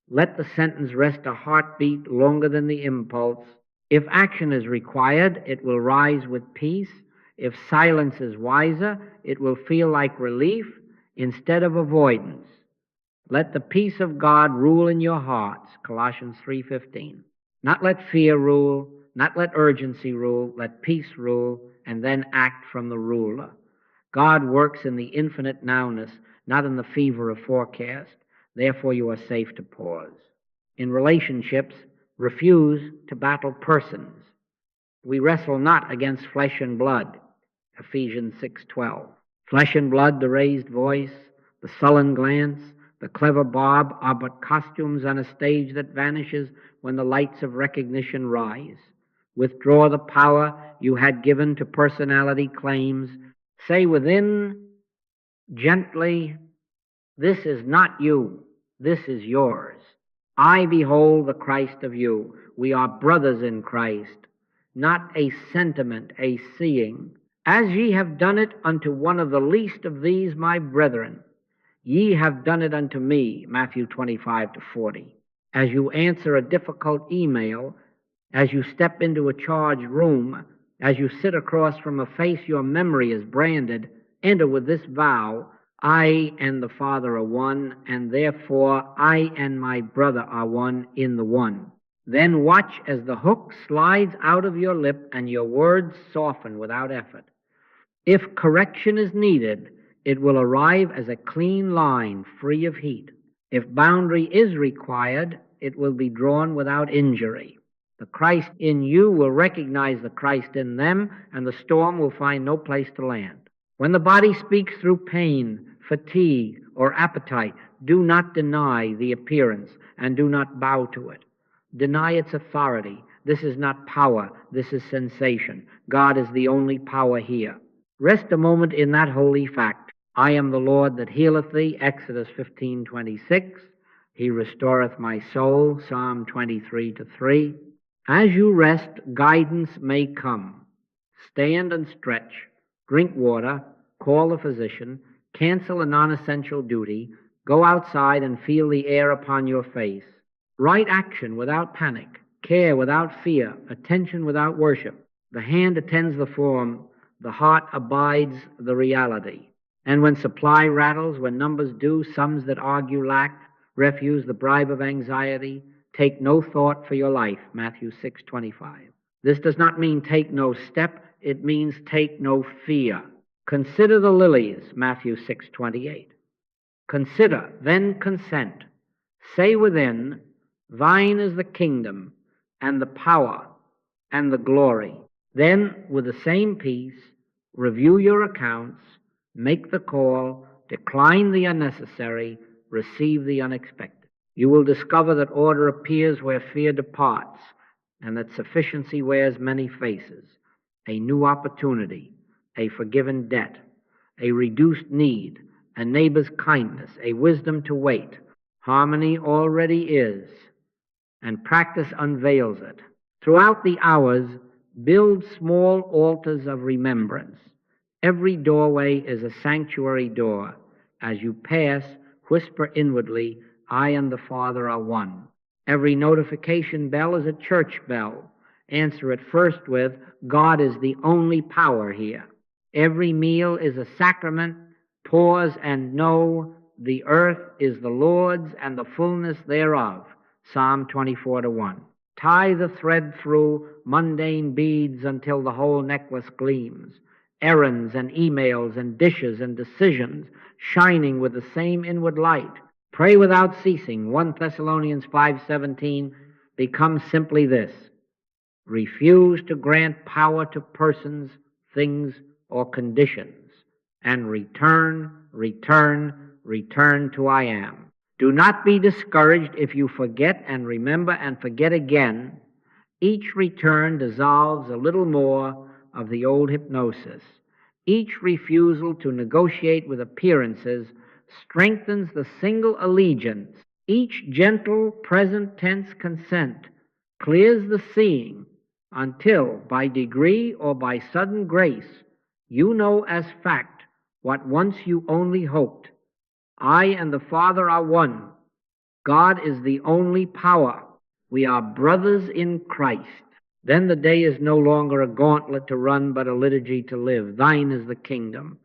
Let the sentence rest a heartbeat longer than the impulse. If action is required, it will rise with peace. If silence is wiser, it will feel like relief instead of avoidance. Let the peace of God rule in your hearts, Colossians 3:15. Not let fear rule, not let urgency rule, let peace rule, and then act from the ruler. God works in the infinite nowness, not in the fever of forecast. Therefore, you are safe to pause. In relationships, refuse to battle persons. We wrestle not against flesh and blood, Ephesians 6:12. Flesh and blood, the raised voice, the sullen glance, the clever bob are but costumes on a stage that vanishes when the lights of recognition rise. Withdraw the power you had given to personality claims. Say within, gently, this is not you, this is yours. I behold the Christ of you. We are brothers in Christ, not a sentiment, a seeing. As ye have done it unto one of the least of these my brethren, ye have done it unto me, Matthew 25-40. As you answer a difficult email, as you step into a charged room, as you sit across from a face your memory is branded, enter with this vow, I and the Father are one, and therefore I and my brother are one in the one. Then watch as the hook slides out of your lip and your words soften without effort. If correction is needed, it will arrive as a clean line, free of heat. If boundary is required, it will be drawn without injury. The Christ in you will recognize the Christ in them, and the storm will find no place to land. When the body speaks through pain, fatigue, or appetite, do not deny the appearance, and do not bow to it. Deny its authority. This is not power, this is sensation. God is the only power here. Rest a moment in that holy fact. I am the Lord that healeth thee, Exodus 15:26. He restoreth my soul, Psalm 23:3. As you rest, guidance may come. Stand and stretch, drink water, call the physician, cancel a non-essential duty, go outside and feel the air upon your face. Right action without panic, care without fear, attention without worship. The hand attends the form, the heart abides the reality. And when supply rattles, when numbers do, sums that argue lack, refuse the bribe of anxiety, take no thought for your life, Matthew 6:25. This does not mean take no step, it means take no fear. Consider the lilies, Matthew 6:28. Consider, then consent. Say within, thine is the kingdom and the power and the glory. Then, with the same peace, review your accounts, make the call, decline the unnecessary, receive the unexpected. You will discover that order appears where fear departs, and that sufficiency wears many faces. A new opportunity, a forgiven debt, a reduced need, a neighbor's kindness, a wisdom to wait. Harmony already is, and practice unveils it. Throughout the hours, build small altars of remembrance. Every doorway is a sanctuary door. As you pass, whisper inwardly, I and the Father are one. Every notification bell is a church bell. Answer it first with, God is the only power here. Every meal is a sacrament. Pause and know the earth is the Lord's and the fullness thereof. Psalm 24:1. Tie the thread through mundane beads until the whole necklace gleams. Errands and emails and dishes and decisions shining with the same inward light. Pray without ceasing. 1 Thessalonians 5:17 becomes simply this. Refuse to grant power to persons, things, or conditions, and return, return, return to I am. Do not be discouraged if you forget and remember and forget again. Each return dissolves a little more of the old hypnosis. Each refusal to negotiate with appearances strengthens the single allegiance. Each gentle present tense consent clears the seeing until, by degree or by sudden grace, you know as fact what once you only hoped. I and the Father are one. God is the only power. We are brothers in Christ. Then the day is no longer a gauntlet to run, but a liturgy to live. Thine is the kingdom,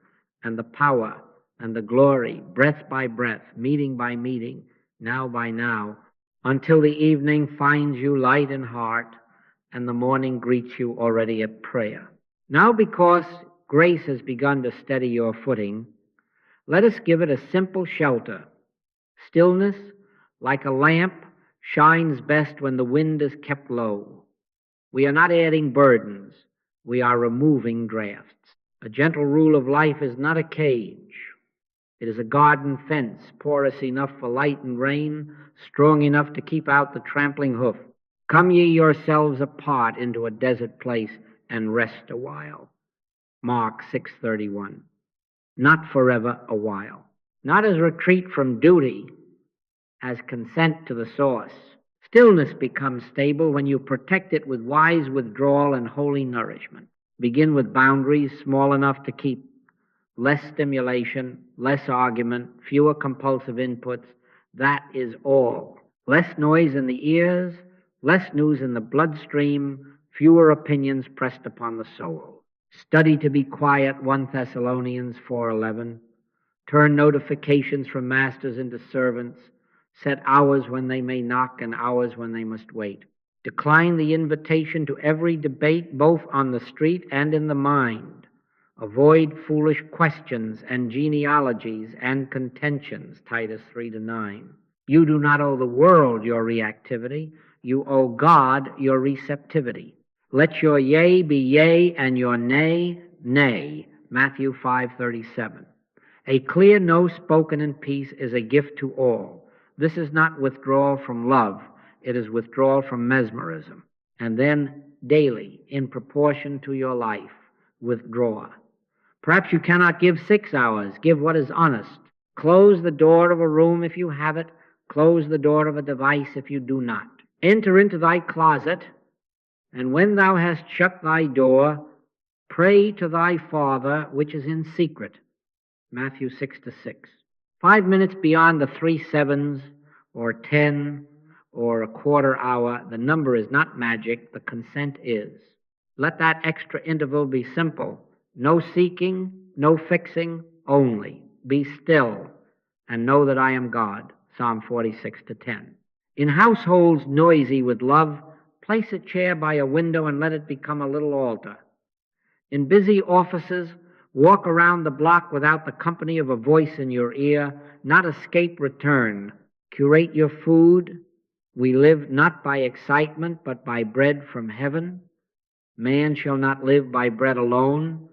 and the power, and the glory, breath by breath, meeting by meeting, now by now, until the evening finds you light in heart, and the morning greets you already at prayer. Now, because grace has begun to steady your footing, let us give it a simple shelter. Stillness, like a lamp, shines best when the wind is kept low. We are not adding burdens. We are removing drafts. A gentle rule of life is not a cage. It is a garden fence, porous enough for light and rain, strong enough to keep out the trampling hoof. Come ye yourselves apart into a desert place and rest a while. Mark 6:31. Not forever, a while. Not as retreat from duty, as consent to the source. Stillness becomes stable when you protect it with wise withdrawal and holy nourishment. Begin with boundaries small enough to keep less stimulation, less argument, fewer compulsive inputs. That is all. Less noise in the ears, less news in the bloodstream, fewer opinions pressed upon the soul. Study to be quiet, 1 Thessalonians 4:11. Turn notifications from masters into servants. Set hours when they may knock and hours when they must wait. Decline the invitation to every debate, both on the street and in the mind. Avoid foolish questions and genealogies and contentions, Titus 3-9. You do not owe the world your reactivity. You owe God your receptivity. Let your yea be yea and your nay, nay, Matthew 5:37. A clear no spoken in peace is a gift to all. This is not withdrawal from love. It is withdrawal from mesmerism. And then daily, in proportion to your life, withdraw. Perhaps you cannot give 6 hours. Give what is honest. Close the door of a room if you have it. Close the door of a device if you do not. Enter into thy closet, and when thou hast shut thy door, pray to thy Father which is in secret. Matthew 6-6. 5 minutes beyond the 3 sevens, or 10, or a quarter hour, the number is not magic, the consent is. Let that extra interval be simple. No seeking, no fixing, only. Be still, and know that I am God. Psalm 46-10. In households noisy with love, place a chair by a window and let it become a little altar. In busy offices, walk around the block without the company of a voice in your ear, not escape return. Curate your food. We live not by excitement, but by bread from heaven. Man shall not live by bread alone,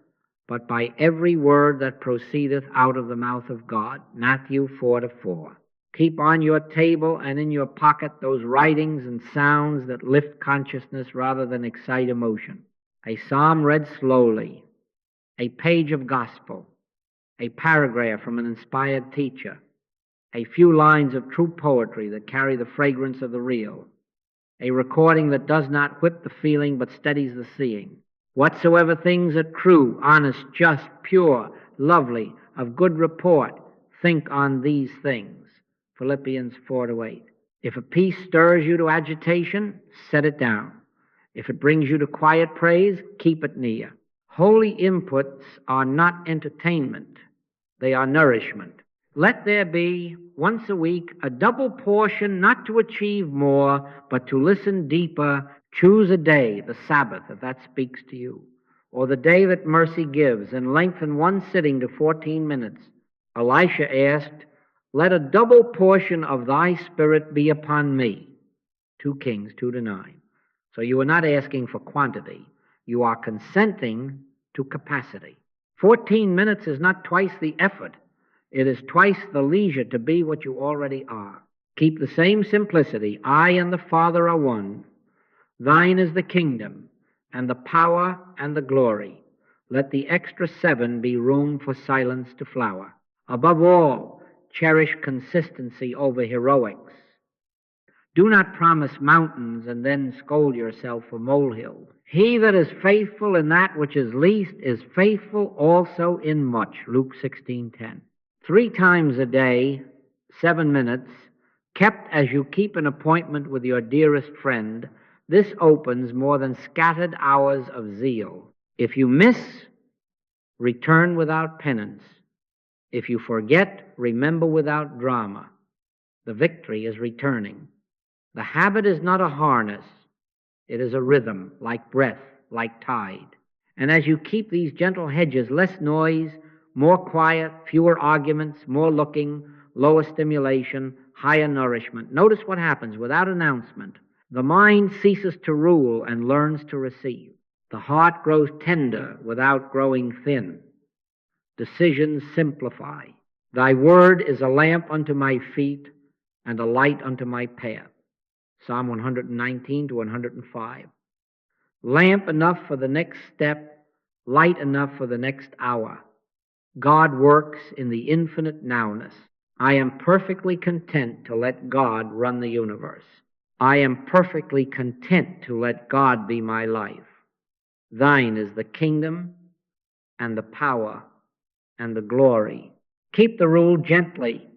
but by every word that proceedeth out of the mouth of God. Matthew 4:4. Keep on your table and in your pocket those writings and sounds that lift consciousness rather than excite emotion. A psalm read slowly, a page of gospel, a paragraph from an inspired teacher, a few lines of true poetry that carry the fragrance of the real, a recording that does not whip the feeling but steadies the seeing. Whatsoever things are true, honest, just, pure, lovely, of good report, think on these things. Philippians 4:8. If a piece stirs you to agitation, set it down. If it brings you to quiet praise, keep it near. Holy inputs are not entertainment. They are nourishment. Let there be, once a week, a double portion, not to achieve more, but to listen deeper. Choose a day, the Sabbath, if that speaks to you, or the day that mercy gives, and lengthen one sitting to 14 minutes. Elisha asked, let a double portion of thy spirit be upon me. 2 Kings 2-9. So you are not asking for quantity. You are consenting to capacity. 14 minutes is not twice the effort. It is twice the leisure to be what you already are. Keep the same simplicity. I and the Father are one. Thine is the kingdom, and the power, and the glory. Let the extra 7 be room for silence to flower. Above all, cherish consistency over heroics. Do not promise mountains and then scold yourself for molehills. He that is faithful in that which is least is faithful also in much. Luke 16:10. 3 times a day, 7 minutes, kept as you keep an appointment with your dearest friend, this opens more than scattered hours of zeal. If you miss, return without penance. If you forget, remember without drama. The victory is returning. The habit is not a harness. It is a rhythm, like breath, like tide. And as you keep these gentle hedges, less noise, more quiet, fewer arguments, more looking, lower stimulation, higher nourishment. Notice what happens without announcement. The mind ceases to rule and learns to receive. The heart grows tender without growing thin. Decisions simplify. Thy word is a lamp unto my feet and a light unto my path. Psalm 119 to 105. Lamp enough for the next step, light enough for the next hour. God works in the infinite nowness. I am perfectly content to let God run the universe. I am perfectly content to let God be my life. Thine is the kingdom and the power and the glory. Keep the rule gently,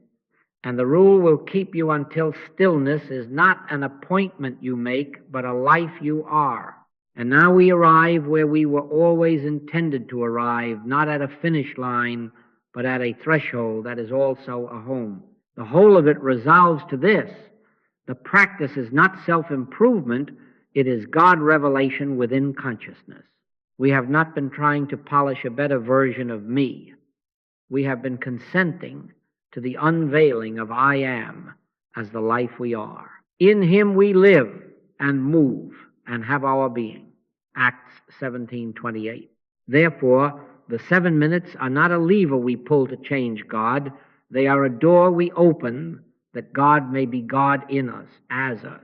and the rule will keep you until stillness is not an appointment you make, but a life you are. And now we arrive where we were always intended to arrive, not at a finish line, but at a threshold that is also a home. The whole of it resolves to this. The practice is not self-improvement, it is God revelation within consciousness. We have not been trying to polish a better version of me. We have been consenting to the unveiling of I am as the life we are. In him we live and move and have our being. Acts 17:28. Therefore, the 7 minutes are not a lever we pull to change God. They are a door we open that God may be God in us, as us.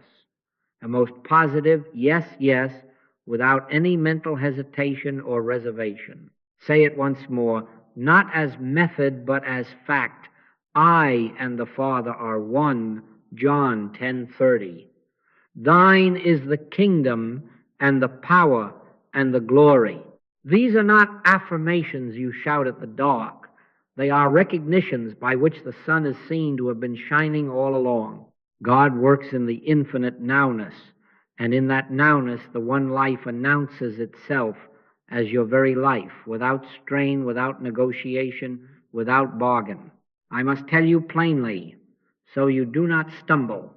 A most positive yes, yes, without any mental hesitation or reservation. Say it once more, not as method but as fact. I and the Father are one, John 10:30. Thine is the kingdom and the power and the glory. These are not affirmations you shout at the dark. They are recognitions by which the sun is seen to have been shining all along. God works in the infinite nowness, and in that nowness the one life announces itself as your very life, without strain, without negotiation, without bargain. I must tell you plainly, so you do not stumble.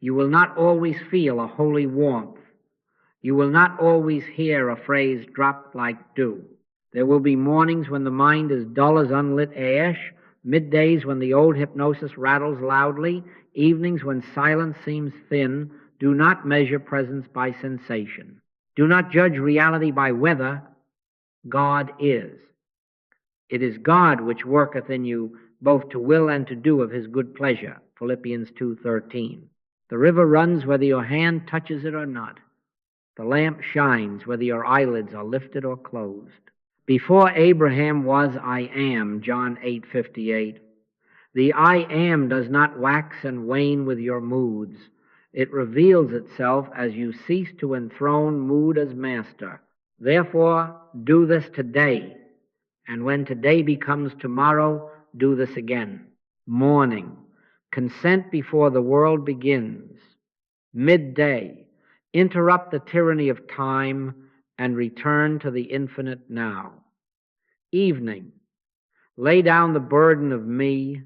You will not always feel a holy warmth. You will not always hear a phrase drop like dew. There will be mornings when the mind is dull as unlit ash, middays when the old hypnosis rattles loudly, evenings when silence seems thin. Do not measure presence by sensation. Do not judge reality by weather. God is. It is God which worketh in you both to will and to do of his good pleasure. Philippians 2:13. The river runs whether your hand touches it or not. The lamp shines whether your eyelids are lifted or closed. Before Abraham was I am, John 8:58. The I am does not wax and wane with your moods. It reveals itself as you cease to enthrone mood as master. Therefore, do this today, and when today becomes tomorrow, do this again. Morning, consent before the world begins. Midday, interrupt the tyranny of time and return to the infinite now. Evening, lay down the burden of me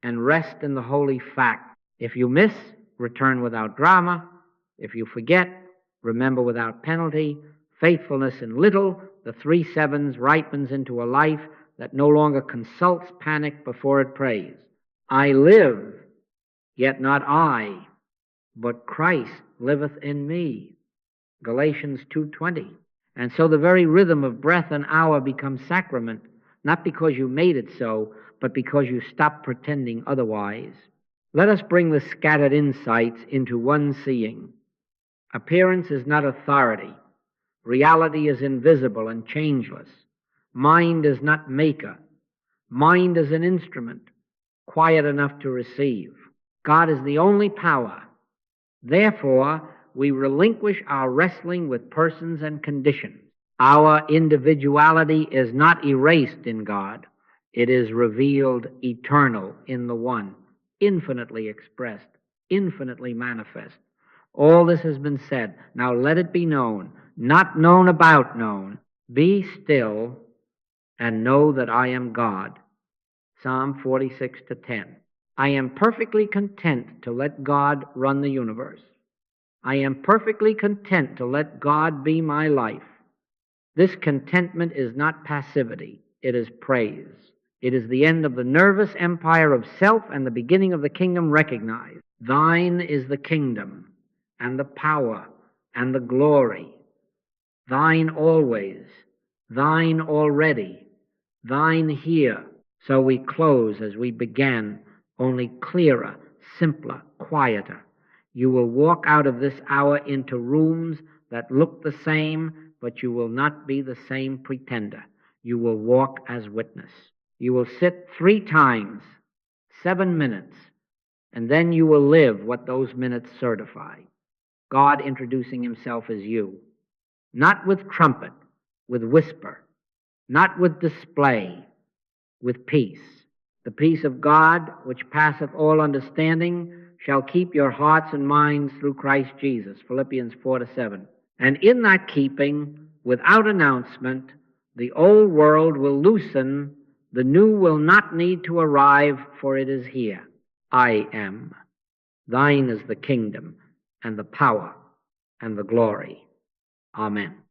and rest in the holy fact. If you miss, return without drama. If you forget, remember without penalty. Faithfulness in little, the 3 sevens, ripens into a life that no longer consults panic before it prays. I live, yet not I, but Christ liveth in me. Galatians 2:20. And so the very rhythm of breath and hour becomes sacrament, not because you made it so, but because you stopped pretending otherwise. Let us bring the scattered insights into one seeing. Appearance is not authority. Reality is invisible and changeless. Mind is not maker. Mind is an instrument, quiet enough to receive. God is the only power. Therefore, we relinquish our wrestling with persons and conditions. Our individuality is not erased in God. It is revealed eternal in the One, infinitely expressed, infinitely manifest. All this has been said. Now let it be known, not known about known. Be still and know that I am God. Psalm 46:10. I am perfectly content to let God run the universe. I am perfectly content to let God be my life. This contentment is not passivity. It is praise. It is the end of the nervous empire of self and the beginning of the kingdom recognized. Thine is the kingdom and the power and the glory. Thine always. Thine already. Thine here. So we close as we began, only clearer, simpler, quieter. You will walk out of this hour into rooms that look the same, but you will not be the same pretender. You will walk as witness. You will sit 3 times, 7 minutes, and then you will live what those minutes certify. God introducing himself as you. Not with trumpet, with whisper. Not with display, with peace. The peace of God, which passeth all understanding, shall keep your hearts and minds through Christ Jesus. Philippians 4:7. And in that keeping, without announcement, the old world will loosen, the new will not need to arrive, for it is here. I am. Thine is the kingdom, and the power, and the glory. Amen.